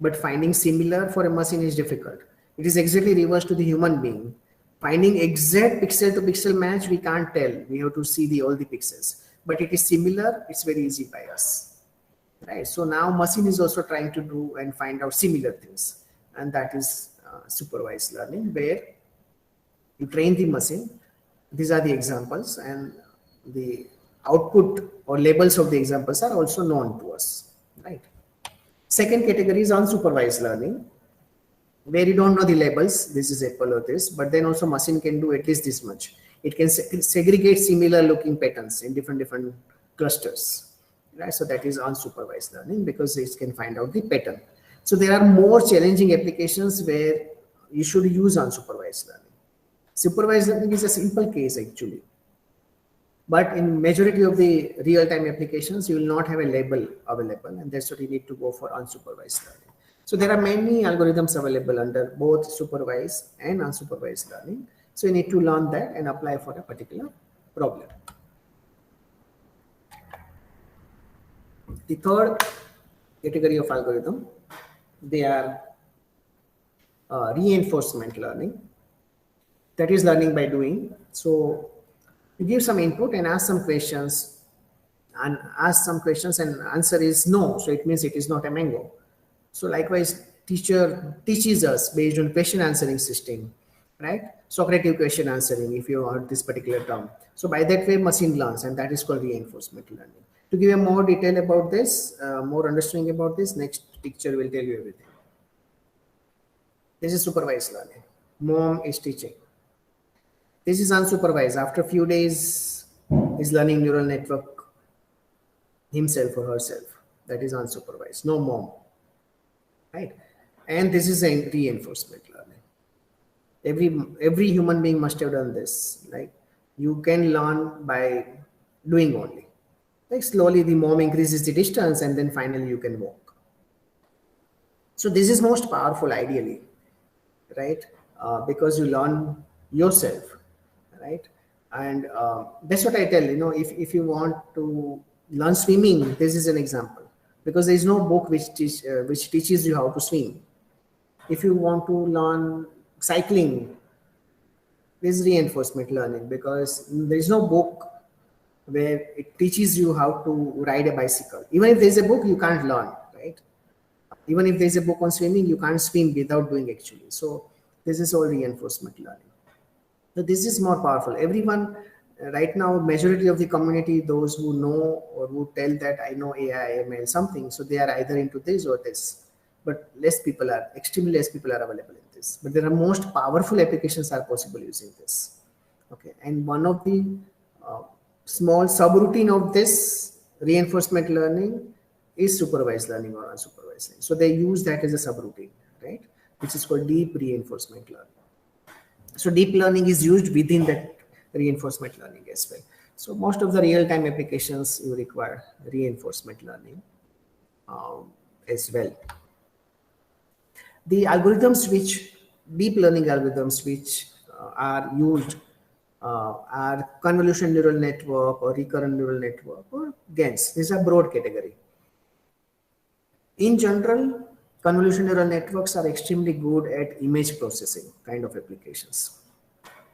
but finding similar for a machine is difficult. It is exactly reverse to the human being. Finding exact pixel to pixel match, we can't tell. We have to see all the pixels. But it is similar, it's very easy by us, right? So now machine is also trying to do and find out similar things. And that is supervised learning, where you train the machine. These are the examples, and the output or labels of the examples are also known to us, right? Second category is unsupervised learning, where you don't know the labels, this is apple or this, but then also machine can do at least this much. It can segregate similar looking patterns in different clusters, right? So that is unsupervised learning because it can find out the pattern. So there are more challenging applications where you should use unsupervised learning. Supervised learning is a simple case actually, but in majority of the real-time applications, you will not have a label available, and that's what you need to go for unsupervised learning. So there are many algorithms available under both supervised and unsupervised learning. So you need to learn that and apply for a particular problem. The third category of algorithm, they are reinforcement learning. That is learning by doing. So you give some input and ask some questions, and answer is no. So it means it is not a mango. So likewise, teacher teaches us based on question answering system, right? Socratic question answering, if you want this particular term. So by that way, machine learns, and that is called reinforcement learning. To give you more detail about this, more understanding about this, next picture will tell you everything. This is supervised learning. Mom is teaching. This is unsupervised. After a few days, is learning neural network himself or herself. That is unsupervised. No mom, right? And this is a reinforcement learning. Every human being must have done this. Like you can learn by doing only. Like slowly the mom increases the distance, and then finally you can walk. So this is most powerful ideally, right? Because you learn yourself. Right, and that's what I tell, if you want to learn swimming, this is an example, because there is no book which teaches you how to swim. If you want to learn cycling, this is reinforcement learning, because there is no book where it teaches you how to ride a bicycle. Even if there is a book, you can't learn, right? Even if there is a book on swimming, you can't swim without doing actually. So this is all reinforcement learning. So this is more powerful. Everyone right now, majority of the community, those who know or who tell that I know AI, ML, something, so they are either into this or this. But extremely less people are available in this. But there are most powerful applications are possible using this. Okay, and one of the small subroutine of this reinforcement learning is supervised learning or unsupervised learning. So they use that as a subroutine, right? Which is called deep reinforcement learning. So deep learning is used within that reinforcement learning as well. So most of the real-time applications you require reinforcement learning as well. The deep learning algorithms which are used are convolutional neural network or recurrent neural network or GANs. These are broad category. In general, convolutional neural networks are extremely good at image processing kind of applications.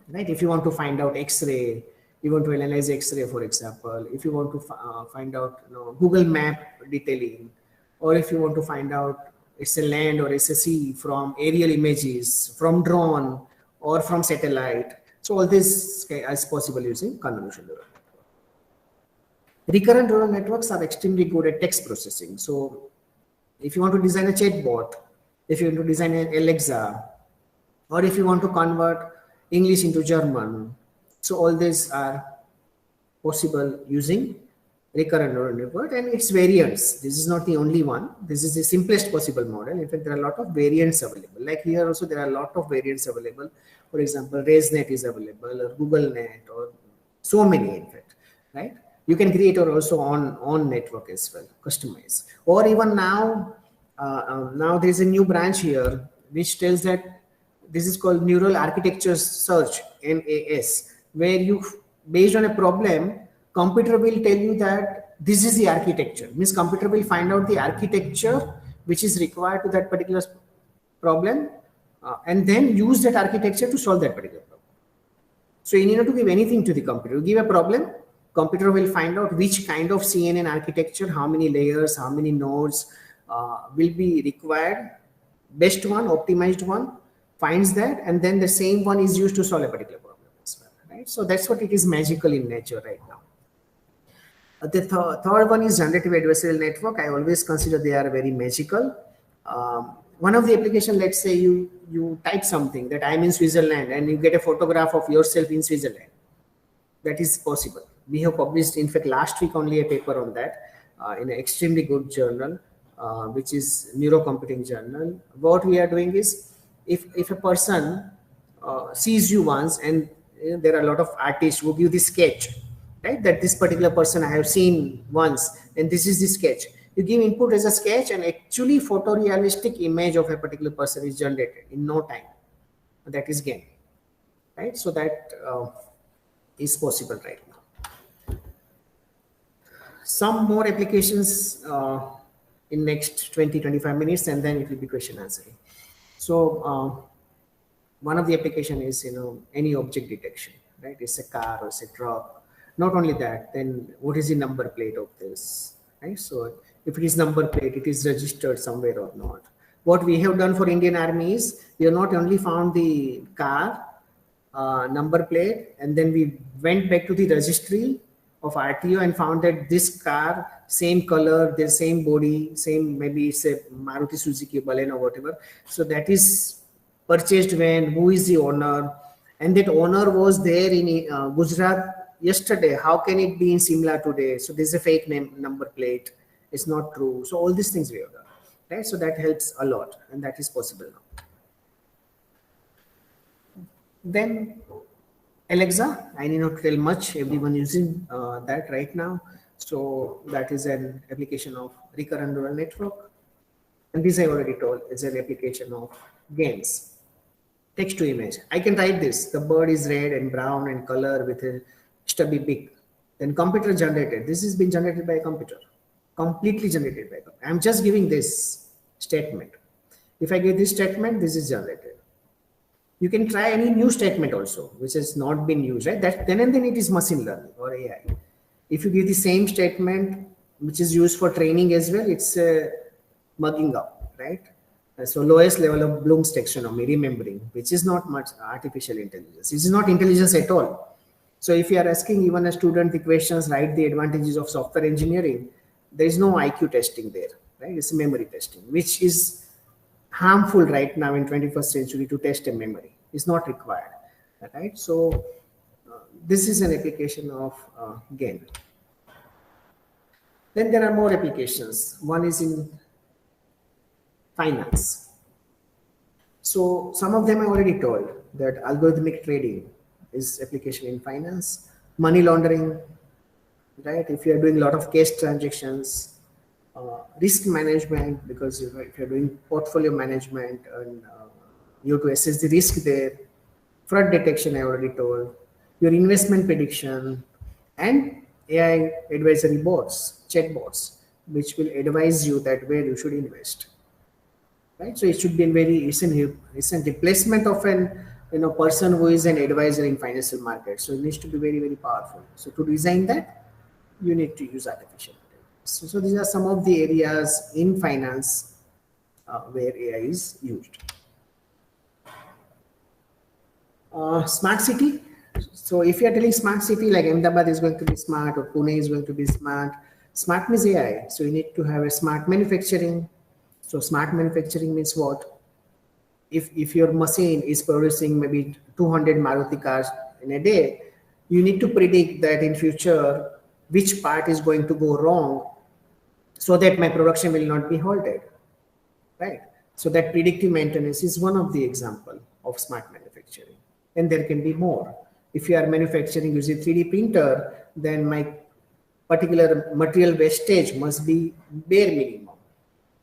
right? If you want to find out X-ray, you want to analyze X-ray, for example, if you want to find out Google Map detailing, or if you want to find out it's a land or it's a sea from aerial images, from drone or from satellite. So all this is possible using convolutional neural network. Recurrent neural networks are extremely good at text processing. So if you want to design a chatbot, if you want to design an Alexa, or if you want to convert English into German, so all these are possible using recurrent neural network and its variants. This is not the only one. This is the simplest possible model. In fact, there are a lot of variants available. Like here also, there are a lot of variants available. For example, ResNet is available, or GoogleNet, or so many, in fact, right? You can create or also on network as well, customize. Or even now, now there is a new branch here which tells that this is called Neural Architecture Search, NAS, where you, based on a problem, computer will tell you that this is the architecture. Means computer will find out the architecture which is required to that particular problem, and then use that architecture to solve that particular problem. So you need not to give anything to the computer. You give a problem, computer will find out which kind of CNN architecture, how many layers, how many nodes will be required, best one, optimized one, finds that, and then the same one is used to solve a particular problem as well, right? So that's what it is, magical in nature right now. The third one is generative adversarial network. I always consider they are very magical. One of the application, let's say you type something that I'm in Switzerland and you get a photograph of yourself in Switzerland. That is possible. We have published, in fact, last week only a paper on that in an extremely good journal, which is Neurocomputing Journal. What we are doing is, if a person sees you once, and there are a lot of artists who give the sketch, right? That this particular person I have seen once, and this is the sketch. You give input as a sketch, and actually photorealistic image of a particular person is generated in no time. That is GAN, right? So that is possible right now. Some more applications in next 20-25 minutes, and then it will be question answering. So one of the application is any object detection, right? It's a car or it's a truck. Not only that, then what is the number plate of this, right? So if it is number plate, it is registered somewhere or not. What we have done for Indian Army is, we have not only found the car number plate, and then we went back to the registry of RTO and found that this car, same color, the same body, same, maybe it's a Maruti Suzuki Baleno or whatever. So that is purchased when, who is the owner, and that owner was there in Gujarat yesterday. How can it be in Simla today? So this is a fake name number plate. It's not true. So all these things we have done, right? So that helps a lot, and that is possible now. Then Alexa, I need not tell much. Everyone using that right now. So that is an application of recurrent neural network. And this I already told, is an application of GANs. Text to image. I can write this. The bird is red and brown and color with a stubby beak. Then computer generated. This has been generated by a computer. Completely generated by a computer. I'm just giving this statement. If I give this statement, this is generated. You can try any new statement also, which has not been used, right? That then and then it is machine learning or AI. If you give the same statement, which is used for training as well, it's mugging up, right? So lowest level of Bloom's taxonomy, remembering, which is not much artificial intelligence. It is not intelligence at all. So if you are asking even a student the questions, write the advantages of software engineering, there is no IQ testing there, right? It's memory testing, which is harmful right now in 21st century to test a memory. It's not required, right? So this is an application of GAN. Then there are more applications. One is in finance. So some of them I already told, that algorithmic trading is application in finance. Money laundering, right? If you are doing a lot of cash transactions, risk management, because if you're doing portfolio management and you have to assess the risk there. Fraud detection, I already told. Your investment prediction, and AI advisory bots, chatbots, which will advise you that where you should invest. Right? So it should be it's a replacement of an person who is an advisor in financial market. So it needs to be very, very powerful. So to design that, you need to use artificial intelligence. So these are some of the areas in finance where AI is used. Smart city. So if you are telling smart city, like Ahmedabad is going to be smart or Pune is going to be smart, smart means AI. So you need to have a smart manufacturing. So smart manufacturing means what? If your machine is producing maybe 200 Maruti cars in a day, you need to predict that in future which part is going to go wrong so that my production will not be halted, right? So that predictive maintenance is one of the example of smart manufacturing, and there can be more. If you are manufacturing using 3D printer, then my particular material wastage must be bare minimum,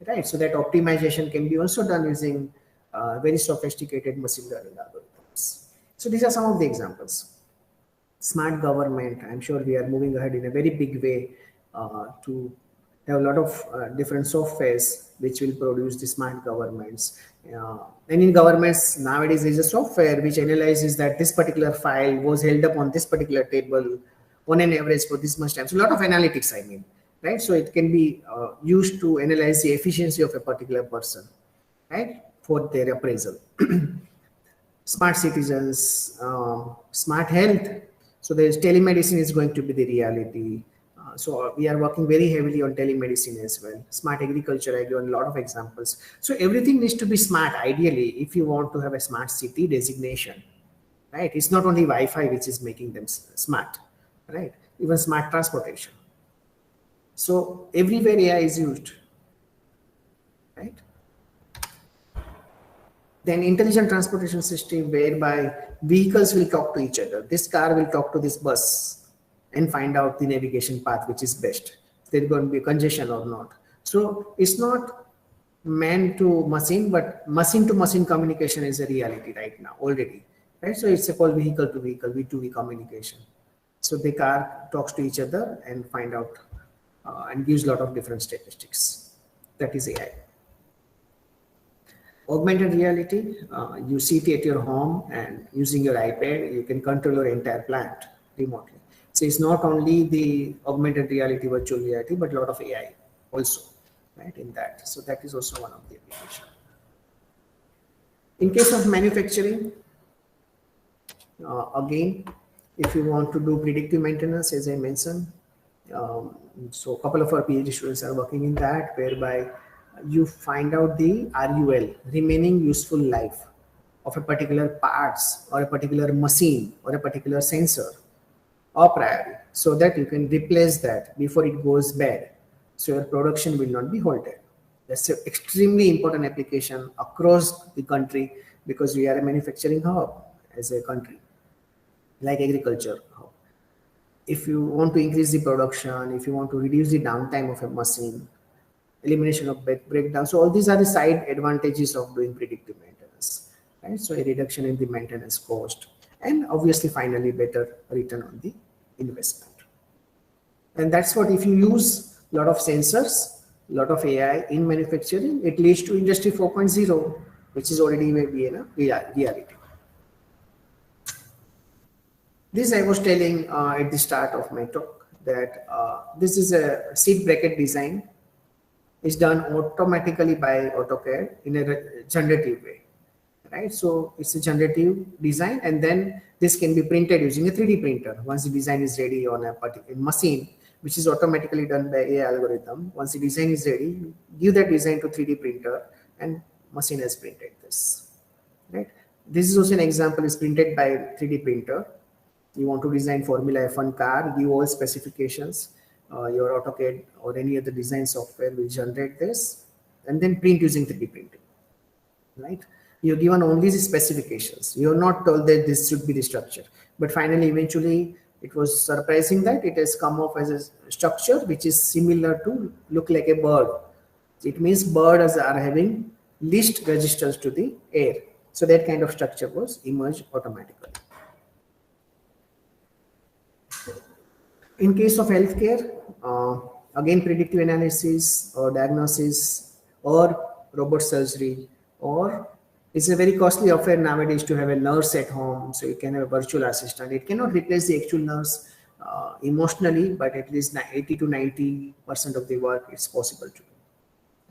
right? So that optimization can be also done using very sophisticated machine learning algorithms. So these are some of the examples. Smart government, I'm sure we are moving ahead in a very big way to have a lot of different softwares which will produce the smart governments. And in governments nowadays, there is a software which analyzes that this particular file was held up on this particular table on an average for this much time. So a lot of analytics, I mean, right? So it can be used to analyze the efficiency of a particular person, right, for their appraisal. Smart citizens, smart health. So there's telemedicine is going to be the reality. So we are working very heavily on telemedicine as well. Smart agriculture, I give a lot of examples. So everything needs to be smart, ideally, if you want to have a smart city designation, right? It's not only Wi-Fi which is making them smart, right? Even smart transportation. So everywhere AI is used, right? Then intelligent transportation system whereby vehicles will talk to each other. This car will talk to this bus and find out the navigation path which is best. There's going to be congestion or not. So it's not man to machine, but machine to machine communication is a reality right now already, right? So it's called vehicle to vehicle, V2V communication. So the car talks to each other and find out and gives a lot of different statistics. That is AI. Augmented reality, you sit at your home and using your iPad, you can control your entire plant remotely. So it's not only the augmented reality, virtual reality, but a lot of AI also, right, in that. So that is also one of the applications. In case of manufacturing, again, if you want to do predictive maintenance, as I mentioned, so a couple of our PhD students are working in that, whereby you find out the RUL, remaining useful life, of a particular parts or a particular machine or a particular sensor a priori, so that you can replace that before it goes bad, so your production will not be halted. That's an extremely important application across the country, because we are a manufacturing hub as a country, like agriculture hub. If you want to increase the production, if you want to reduce the downtime of a machine, elimination of breakdown, so all these are the side advantages of doing predictive maintenance, right? So a reduction in the maintenance cost, and obviously finally better return on the investment. And that's what, if you use a lot of sensors, a lot of AI in manufacturing, it leads to industry 4.0, which is already maybe a reality. This I was telling at the start of my talk, that this is a seat bracket design. It's done automatically by AutoCAD in a generative way, right? So it's a generative design, and then this can be printed using a 3D printer. Once the design is ready on a particular machine, which is automatically done by AI algorithm, once the design is ready, you give that design to 3D printer, and machine has printed this, right? This is also an example, is printed by 3D printer. You want to design Formula F1 car, give all specifications. Your AutoCAD or any other design software will generate this and then print using 3D printing, right? You're given only the specifications. You're not told that this should be the structure. But finally, eventually, it was surprising that it has come off as a structure which is similar to look like a bird. It means birds are having least resistance to the air. So that kind of structure was emerged automatically. In case of healthcare, again, predictive analysis or diagnosis or robot surgery or It's a very costly affair nowadays to have a nurse at home, so you can have a virtual assistant. It cannot replace the actual nurse emotionally, but at least 80 to 90% of the work it's possible to do,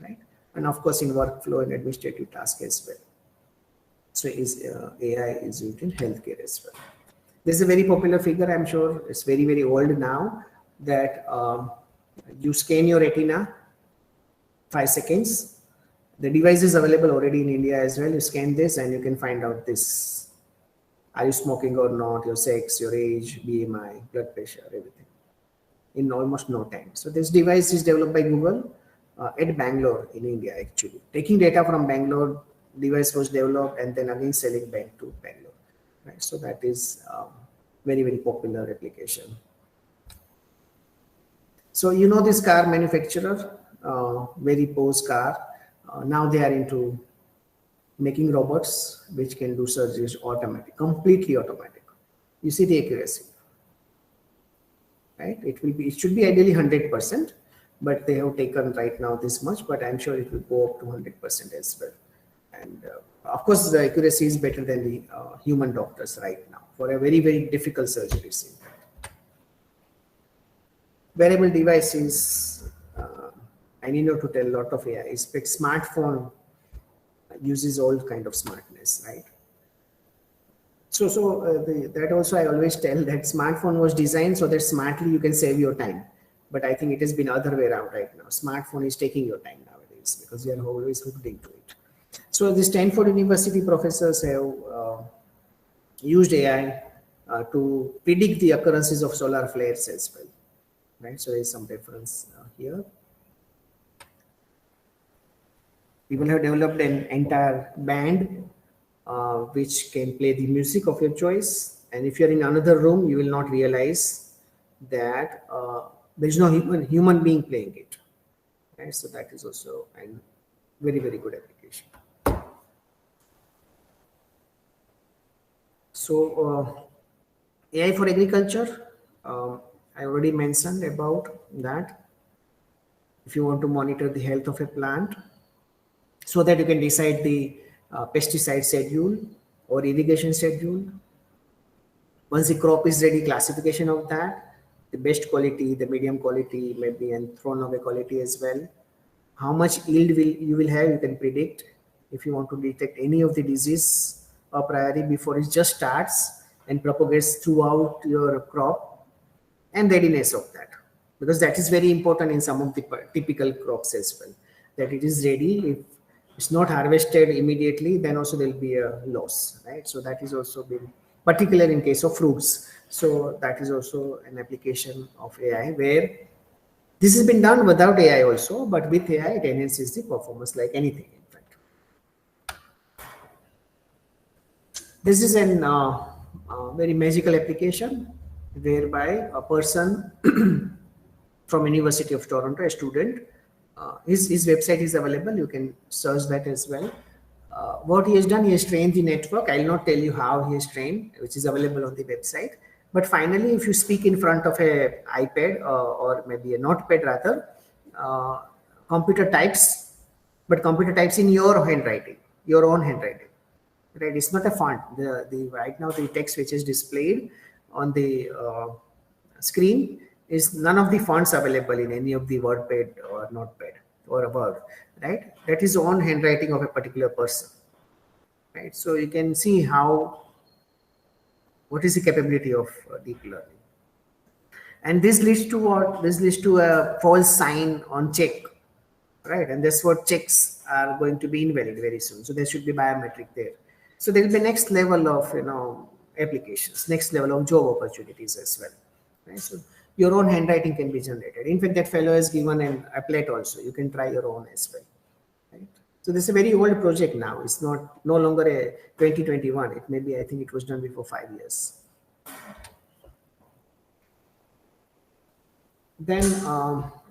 right? And of course, in workflow and administrative tasks as well. So AI is used in healthcare as well. This is a very popular figure. I'm sure it's very, very old now, that you scan your retina, 5 seconds. The device is available already in India as well. You scan this and you can find out this. Are you smoking or not? Your sex, your age, BMI, blood pressure, everything in almost no time. So this device is developed by Google at Bangalore in India actually. Taking data from Bangalore, device was developed and then again selling back to Bangalore. Right? So that is very, very popular application. So you know this car manufacturer, very Pose car. Now they are into making robots which can do surgeries automatic, completely automatic. You see the accuracy, right? It should be ideally 100%, but they have taken right now this much, but I'm sure it will go up to 100% as well. And of course, the accuracy is better than the human doctors right now for a very, very difficult surgeries. In fact, wearable devices, I need not to tell a lot of AI. Smartphone uses all kind of smartness, right? So that also I always tell that smartphone was designed so that smartly you can save your time. But I think it has been other way around right now. Smartphone is taking your time nowadays because you are always hooked into it. So the Stanford University professors have used AI to predict the occurrences of solar flares as well, right? So there is some reference here. People have developed an entire band which can play the music of your choice. And if you're in another room, you will not realize that there is no human being playing it. Right? So that is also a very, very good application. So AI for agriculture, I already mentioned about that. If you want to monitor the health of a plant, so that you can decide the pesticide schedule or irrigation schedule. Once the crop is ready, classification of that, the best quality, the medium quality, maybe and thrown away quality as well. How much yield you will have, you can predict. If you want to detect any of the disease a priori before it just starts and propagates throughout your crop, and readiness of that, because that is very important in some of the typical crops as well, that it is ready. If it's not harvested immediately, then also there will be a loss, right? So that is also been particular in case of fruits. So that is also an application of AI where this has been done without AI also, but with AI it enhances the performance like anything in fact. This is an very magical application whereby a person from University of Toronto, a student, his website is available. You can search that as well. What he has done, he has trained the network. I will not tell you how he has trained, which is available on the website. But finally, if you speak in front of a iPad or maybe a notepad rather, computer types, but computer types in your handwriting, your own handwriting. Right? It's not a font. The right now the text which is displayed on the screen is none of the fonts available in any of the WordPad or Notepad or Word, right? That is own handwriting of a particular person, right? So you can see what is the capability of deep learning. And this leads to what? This leads to a false sign on check, right? And that's what checks are going to be invalid very soon. So there should be biometric there. So there will be next level of applications, next level of job opportunities as well, right? So your own handwriting can be generated. In fact, that fellow has given an applet also. You can try your own as well. Right? So this is a very old project now. It's no longer a 2021. It may be, I think it was done before 5 years. Then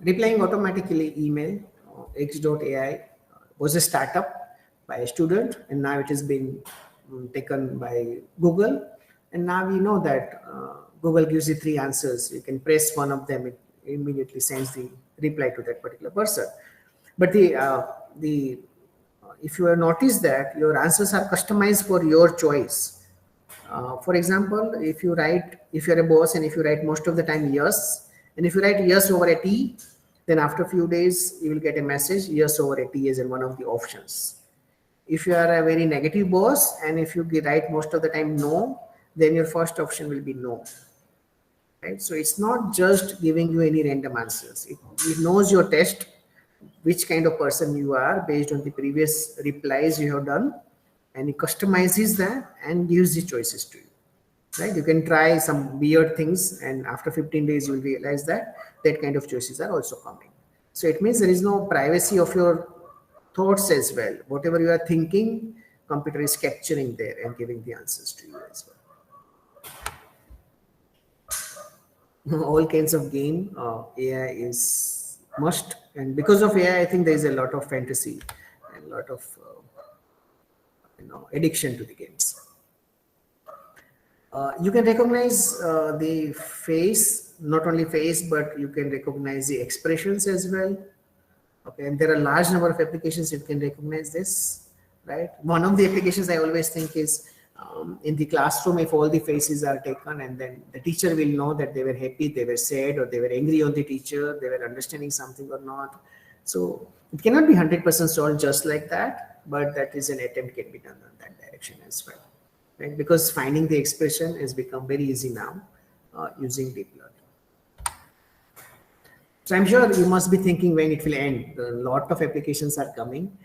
replying automatically email, X.AI was a startup by a student, and now it has been taken by Google. And now we know that Google gives you 3 answers. You can press one of them, it immediately sends the reply to that particular person. But the if you have noticed that your answers are customized for your choice. For example, if you're a boss and if you write most of the time yes, and if you write yes over a T, then after a few days you will get a message yes over a T is in one of the options. If you are a very negative boss and if you write most of the time no, then your first option will be no. Right? So it's not just giving you any random answers. It knows your test, which kind of person you are based on the previous replies you have done, and it customizes that and gives the choices to you. Right? You can try some weird things, and after 15 days, you will realize that that kind of choices are also coming. So it means there is no privacy of your thoughts as well. Whatever you are thinking, computer is capturing there and giving the answers to you as well. All kinds of game, AI is must, and because of AI, I think there is a lot of fantasy and a lot of addiction to the games. You can recognize the face, not only face, but you can recognize the expressions as well. Okay, and there are a large number of applications you can recognize this, right? One of the applications I always think is in the classroom, if all the faces are taken, and then the teacher will know that they were happy, they were sad, or they were angry on the teacher, they were understanding something or not. So it cannot be 100% solved just like that, but that is an attempt can be done in that direction as well, right? Because finding the expression has become very easy now using deep learning. So I'm sure you must be thinking when it will end. A lot of applications are coming,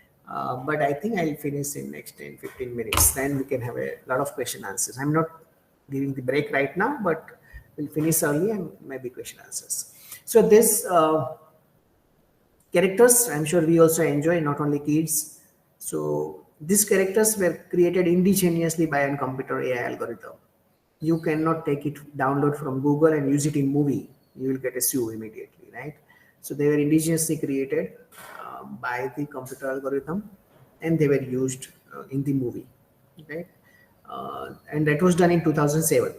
but I think I'll finish in next 10-15 minutes. Then we can have a lot of question answers. I'm not giving the break right now, but we'll finish early and maybe question answers. So this characters, I'm sure we also enjoy, not only kids. So these characters were created indigenously by a computer AI algorithm. You cannot take it, download from Google and use it in movie. You will get a sue immediately, right? So they were indigenously created by the computer algorithm, and they were used in the movie, right? And that was done in 2007.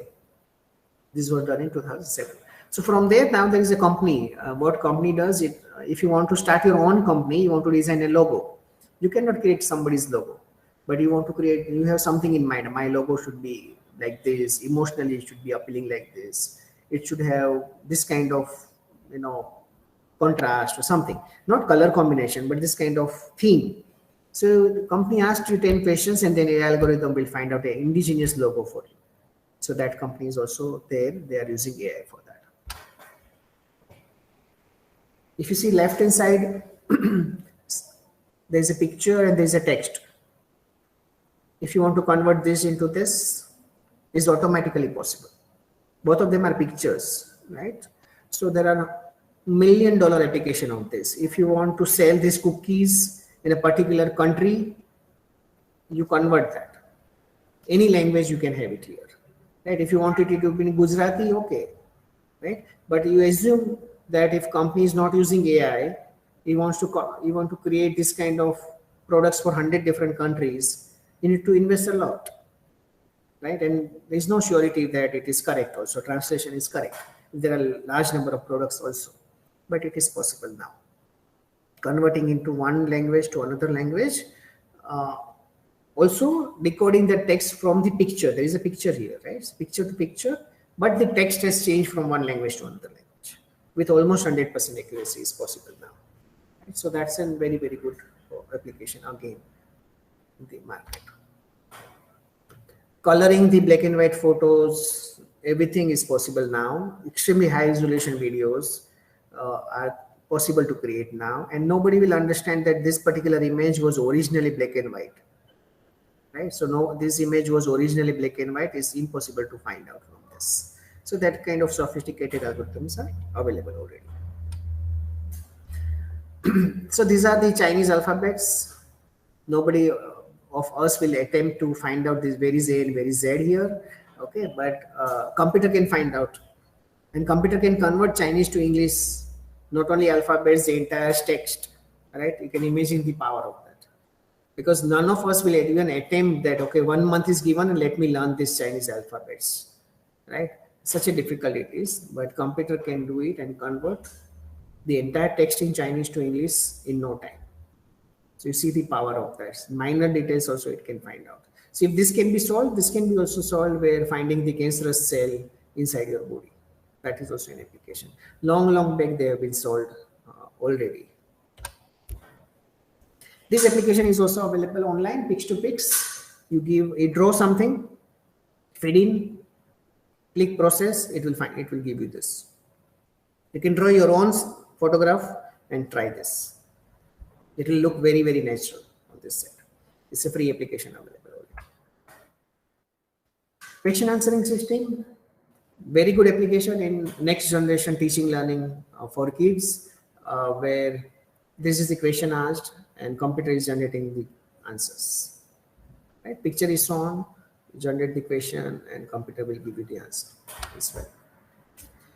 This was done in 2007. So from there, now there is a company. What company does it? If you want to start your own company, you want to design a logo. You cannot create somebody's logo, but you want to create. You have something in mind. My logo should be like this. Emotionally, it should be appealing like this. It should have this kind of, contrast or something. Not color combination, but this kind of theme. So the company asks you 10 questions, and then an algorithm will find out an indigenous logo for you. So that company is also there. They are using AI for that. If you see left hand side, there's a picture and there's a text. If you want to convert this into this, it's automatically possible. Both of them are pictures, right? So there are $1 million application of this. If you want to sell these cookies in a particular country, you convert that. Any language you can have it here, right? If you want it to be in Gujarati, okay, right? But you assume that if company is not using AI, you want to create this kind of products for 100 different countries, you need to invest a lot, right? And there is no surety that it is correct. Also, translation is correct. There are a large number of products also, but it is possible now. Converting into one language to another language. Also decoding the text from the picture. There is a picture here, right? It's picture to picture, but the text has changed from one language to another language with almost 100% accuracy is possible now. Right? So that's a very, very good application again in the market. Coloring the black and white photos, everything is possible now. Extremely high resolution videos are possible to create now, and nobody will understand that this particular image was originally black and white. Right? So no, this image was originally black and white. It's impossible to find out from this. So that kind of sophisticated algorithms are available already. So these are the Chinese alphabets. Nobody of us will attempt to find out this where is A and where is Z here. Okay, but computer can find out, and computer can convert Chinese to English. Not only alphabets, the entire text. Right? You can imagine the power of that. Because none of us will even attempt that, okay, 1 month is given and let me learn this Chinese alphabets, right? Such a difficult it is, but computer can do it and convert the entire text in Chinese to English in no time. So you see the power of that. Minor details also it can find out. So if this can be solved, this can be also solved where finding the cancerous cell inside your body. That is also an application. Long back they have been solved already. This application is also available online, Pix2Pix. You draw something, feed in, click process, it will give you this. You can draw your own photograph and try this. It will look very natural on this side. It's a free application available. Question answering system, very good application in next generation teaching learning for kids, where this is the question asked and computer is generating the answers. Right? Picture is shown, generate the question, and computer will give you the answer as well.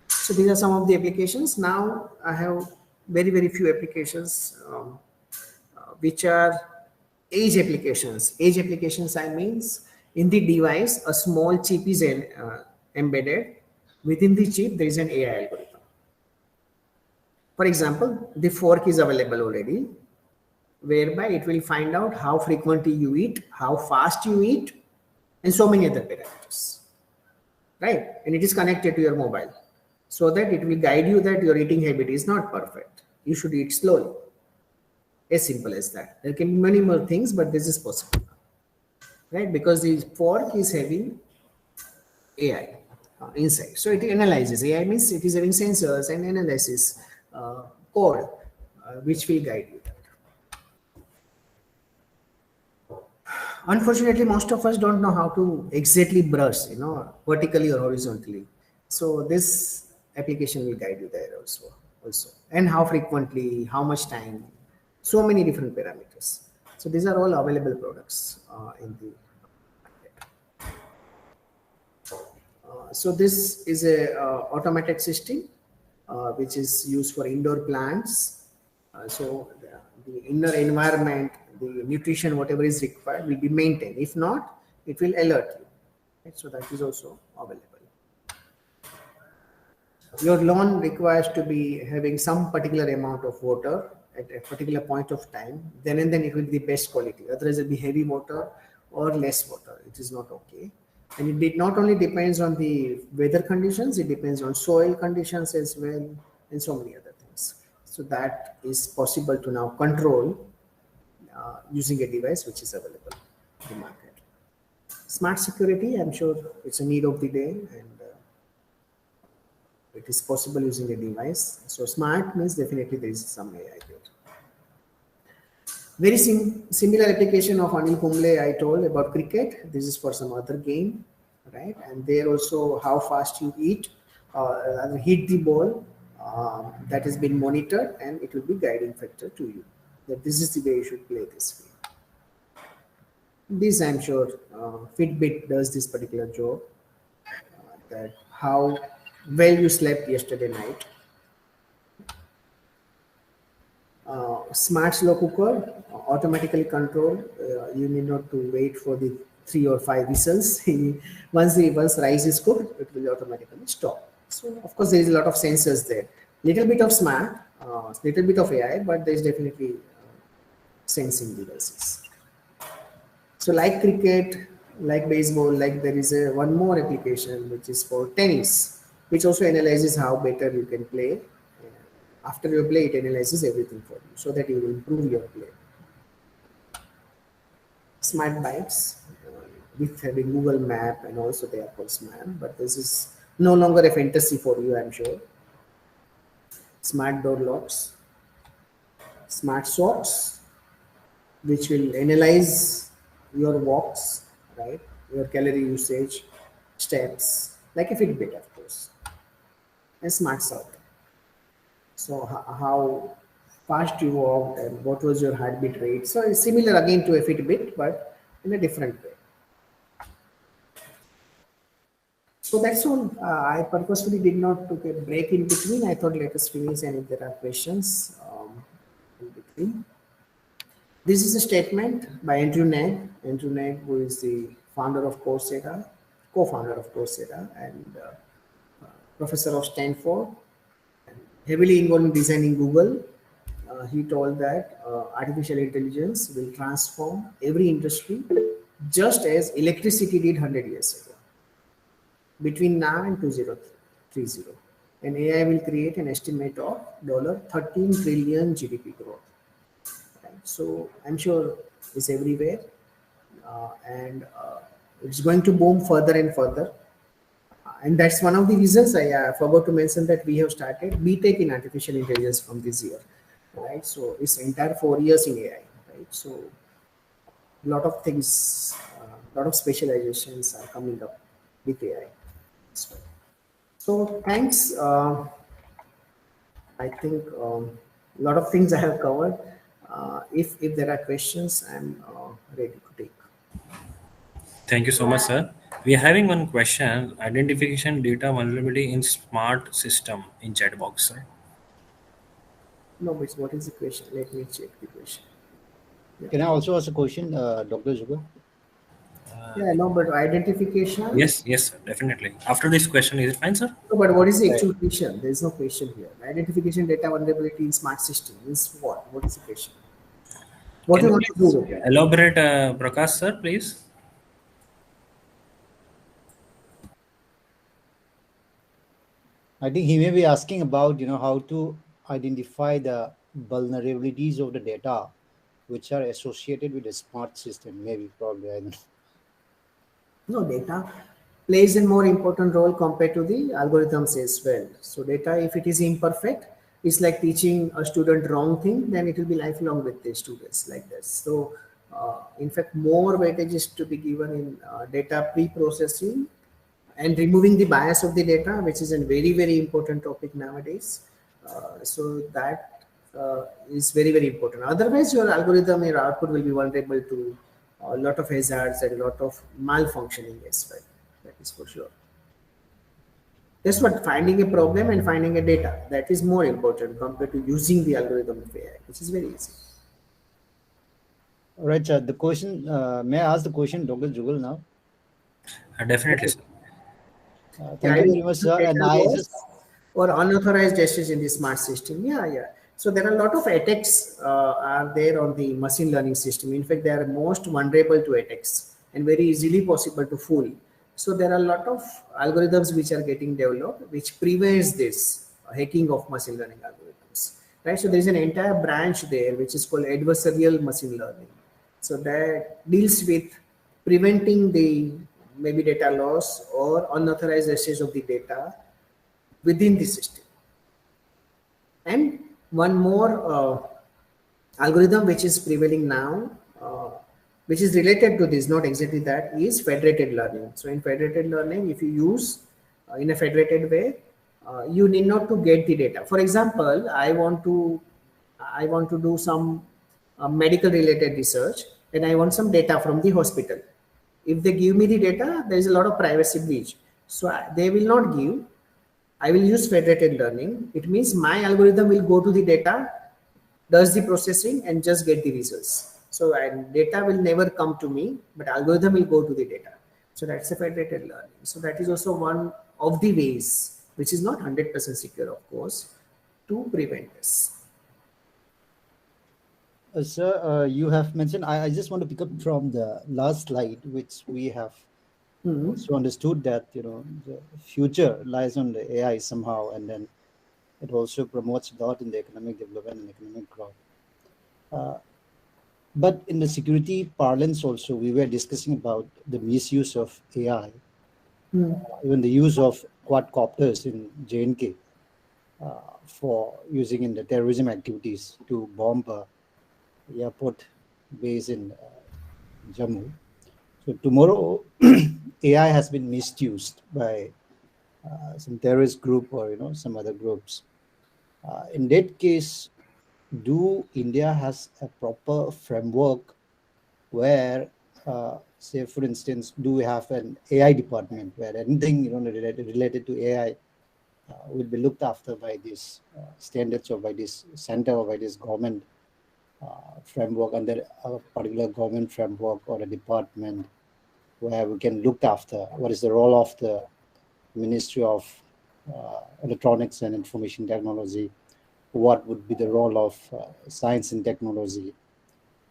So these are some of the applications. Now I have very few applications which are edge applications. Edge applications, I means in the device a small chip is embedded. Within the chip there is an AI algorithm. For example, the fork is available already, whereby it will find out how frequently you eat, how fast you eat, and so many other parameters, right? And it is connected to your mobile, so that it will guide you that your eating habit is not perfect. You should eat slowly. As simple as that. There can be many more things, but this is possible, right? Because the fork is having AI inside. So it analyzes. AI means it is having sensors and analysis code, which will guide you. Unfortunately, most of us don't know how to exactly brush, vertically or horizontally. So this application will guide you there also. And how frequently, how much time, so many different parameters. So these are all available products in the market. So this is a automated system which is used for indoor plants. So the inner environment, the nutrition, whatever is required will be maintained. If not, it will alert you. Right? So that is also available. Your lawn requires to be having some particular amount of water at a particular point of time. Then and then it will be the best quality. Otherwise, it will be heavy water or less water. It is not okay. And it not only depends on the weather conditions, it depends on soil conditions as well, and so many other things. So that is possible to now control using a device which is available in the market. Smart security, I'm sure it's a need of the day, and it is possible using a device. So smart means definitely there is some AI there. Very similar application of Anil Kumble I told about cricket. This is for some other game, right? And there also how fast you eat, hit the ball, that has been monitored, and it will be guiding factor to you that this is the way you should play this game. This I'm sure Fitbit does this particular job, that how well you slept yesterday night. Smart slow cooker, automatically controlled. You need not to wait for the 3 or 5 whistles. once rice is cooked, it will automatically stop. So of course there is a lot of sensors there. Little bit of smart, little bit of AI, but there is definitely sensing devices. So like cricket, like baseball, like there is one more application which is for tennis, which also analyzes how better you can play. After you play, it analyzes everything for you so that you will improve your play. Smart bikes with having Google Map, and also they are called smart, but this is no longer a fantasy for you, I'm sure. Smart door locks, smart socks, which will analyze your walks, right? Your calorie usage, steps, like a Fitbit, of course. And smart sound. So how fast you walked and what was your heartbeat rate. So it's similar again to a Fitbit, but in a different way. So that's all. I purposefully did not take a break in between. I thought let us finish, and if there are questions in between. This is a statement by Andrew Ng. Andrew Ng, who is the founder of Coursera, co-founder of Coursera, and professor of Stanford, heavily involved in designing Google. he told that artificial intelligence will transform every industry just as electricity did 100 years ago. Between now and 2030, and AI will create an estimate of $13 trillion GDP growth. Right? So I'm sure it's everywhere, and it's going to boom further and further. And that's one of the reasons I forgot to mention that we have started BTech in artificial intelligence from this year, right? So it's entire 4 years in AI, right? So a lot of things, a lot of specializations are coming up with AI. So thanks. I think a lot of things I have covered. If there are questions, I'm ready to take. Thank you so much, sir. We are having one question: identification data vulnerability in smart system in chat box, sir. No, but what is the question? Let me check the question. Can I also ask a question, Dr. Zubair? Yeah, no, but identification. Yes, yes, sir, definitely. After this question, is it fine, sir? No, but what is the Right. actual question? There is no question here. Identification data vulnerability in smart system is what? What is the question? What Can you you want to please do with that? elaborate, Prakash, sir, please? I think he may be asking about, how to identify the vulnerabilities of the data which are associated with a smart system. Maybe, probably, I don't know. No, data plays a more important role compared to the algorithms as well. So data, if it is imperfect, it's like teaching a student wrong thing, then it will be lifelong with the students like this. So in fact, more weightage is to be given in data pre-processing and removing the bias of the data, which is a very, very important topic nowadays. So that is very, very important. Otherwise, your algorithm, your output will be vulnerable to a lot of hazards and a lot of malfunctioning as well. That is for sure. That's what finding a problem and finding a data. That is more important compared to using the algorithm of AI, which is very easy. All right, sir. The question, may I ask the question, Dr. Jugal, now? Definitely, sir. Thank you very much, sir. Data And I loss just, or unauthorized access in the smart system. Yeah, yeah. So there are a lot of attacks are there on the machine learning system. In fact, they are most vulnerable to attacks and very easily possible to fool. So there are a lot of algorithms which are getting developed which prevents this hacking of machine learning algorithms. Right. So there is an entire branch there which is called adversarial machine learning. So that deals with preventing the maybe data loss or unauthorized access of the data within the system. And one more algorithm which is prevailing now, which is related to this, not exactly that, is federated learning. So in federated learning, if you use in a federated way, you need not to get the data. For example, I want to do some medical related research and I want some data from the hospital. If they give me the data, there is a lot of privacy breach. So they will not give. I will use federated learning. It means my algorithm will go to the data, does the processing, and just get the results. So data will never come to me, but algorithm will go to the data. So that's a federated learning. So that is also one of the ways, which is not 100% secure, of course, to prevent this. sir, you have mentioned, I just want to pick up from the last slide, which we have also understood that, the future lies on the AI somehow, and then it also promotes a lot in the economic development and economic growth. But in the security parlance also, we were discussing about the misuse of AI, even the use of quadcopters in J&K for using in the terrorism activities to bomb a airport base in Jammu. So tomorrow, AI has been misused by some terrorist group or some other groups. In that case, do India has a proper framework where, say, for instance, do we have an AI department where anything related to AI will be looked after by these standards or by this center or by this government framework, under a particular government framework or a department where we can look after what is the role of the Ministry of Electronics and Information Technology, what would be the role of science and technology?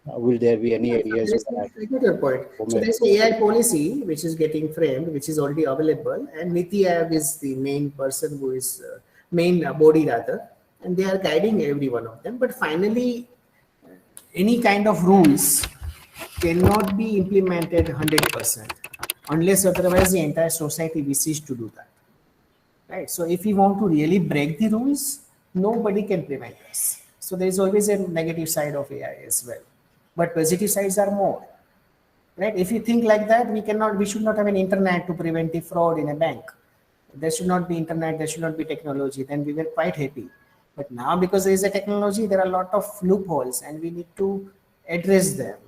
Will there be any areas where I get your point. So women- there's an AI policy which is getting framed, which is already available, and Niti Aayog is the main person who is main body rather, and they are guiding every one of them. But finally, any kind of rules cannot be implemented 100% unless otherwise the entire society wishes to do that. Right. So if we want to really break the rules, nobody can prevent us. So there is always a negative side of AI as well, but positive sides are more. Right. If you think like that, we should not have an internet to prevent the fraud in a bank. There should not be internet, there should not be technology. Then we were quite happy. But now because there is a technology, there are a lot of loopholes and we need to address them.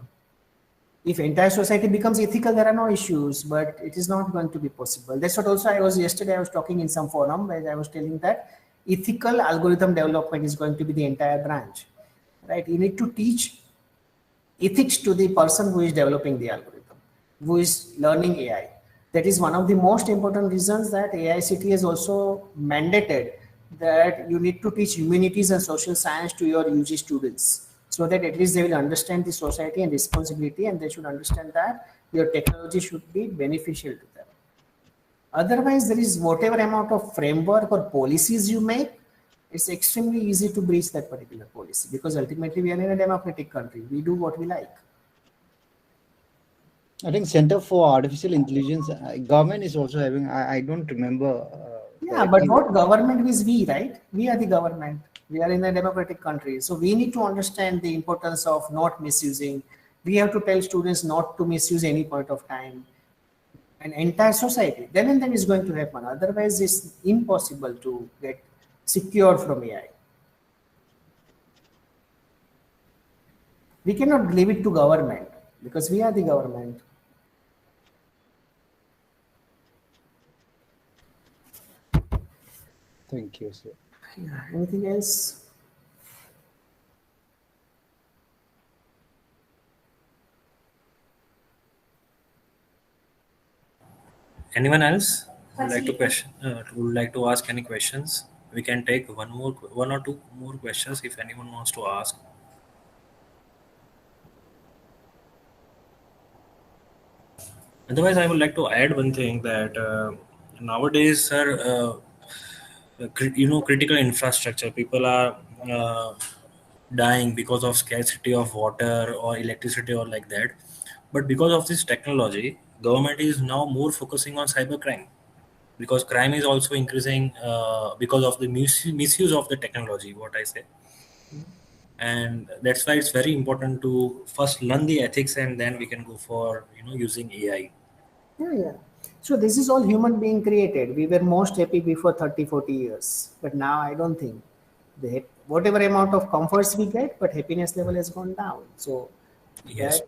If entire society becomes ethical, there are no issues, but it is not going to be possible. That's what also I was talking in some forum where I was telling that ethical algorithm development is going to be the entire branch, right? You need to teach ethics to the person who is developing the algorithm, who is learning AI. That is one of the most important reasons that AICTE has also mandated that you need to teach humanities and social science to your UG students, so that at least they will understand the society and responsibility, and they should understand that your technology should be beneficial to them. Otherwise, there is whatever amount of framework or policies you make, it's extremely easy to breach that particular policy because ultimately we are in a democratic country. We do what we like. I think Center for Artificial Intelligence, government is also having, I don't remember. Yeah, but what government is we, right? We are the government. We are in a democratic country. So we need to understand the importance of not misusing. We have to tell students not to misuse any point of time. An entire society, then and then is going to happen. Otherwise, it's impossible to get secured from AI. We cannot leave it to government because we are the government. Thank you, sir. Yeah. Anything else? Anyone else would like to ask any questions? We can take one or two more questions if anyone wants to ask. Otherwise, I would like to add one thing that nowadays, sir, critical infrastructure, people are dying because of scarcity of water or electricity or like that. But because of this technology, government is now more focusing on cybercrime, because crime is also increasing because of the misuse of the technology, what I say. And that's why it's very important to first learn the ethics and then we can go for using AI. Yeah. So this is all human being created. We were most happy before 30, 40 years. But now I don't think whatever amount of comforts we get, but happiness level has gone down. So Yes.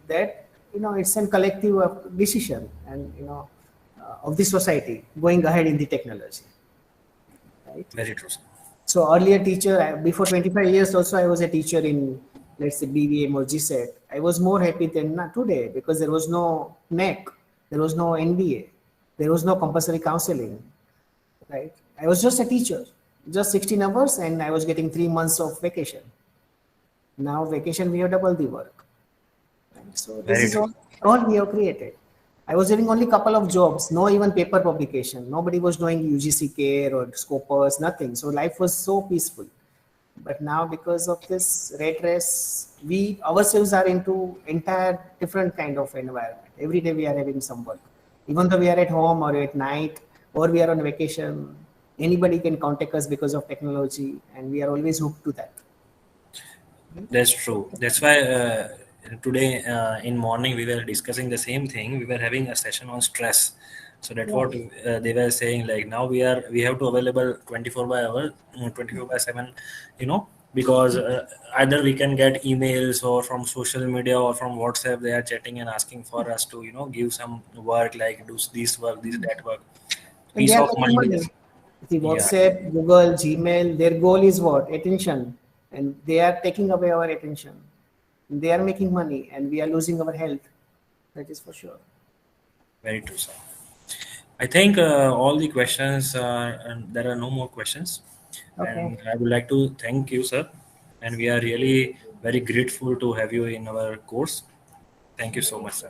that it's a collective decision and of the society going ahead in the technology. Right? Very true, sir. So earlier teacher, before 25 years also I was a teacher in, let's say, BVM or GSET. I was more happy than today because there was no NEC, there was no NBA, there was no compulsory counseling, right? I was just a teacher, just 16 hours and I was getting 3 months of vacation. Now vacation, we have double the work. Right? So this is all we have created. I was having only couple of jobs, no even paper publication. Nobody was doing UGC care or Scopus, nothing. So life was so peaceful. But now because of this rat race, we ourselves are into entire different kind of environment. Every day we are having some work. Even though we are at home or at night or we are on vacation, anybody can contact us because of technology and we are always hooked to that. That's true. That's why today in morning we were discussing the same thing. We were having a session on stress. So that's what they were saying. Like now we have to available 24/7. Because either we can get emails or from social media or from WhatsApp. They are chatting and asking for us to give some work, like do this work, that work. Peace of mind is. The WhatsApp, Google, Gmail, their goal is what? Attention. And they are taking away our attention. They are making money and we are losing our health. That is for sure. Very true, sir. I think all the questions, and there are no more questions. And I would like to thank you, sir. And we are really very grateful to have you in our course. Thank you so much, sir.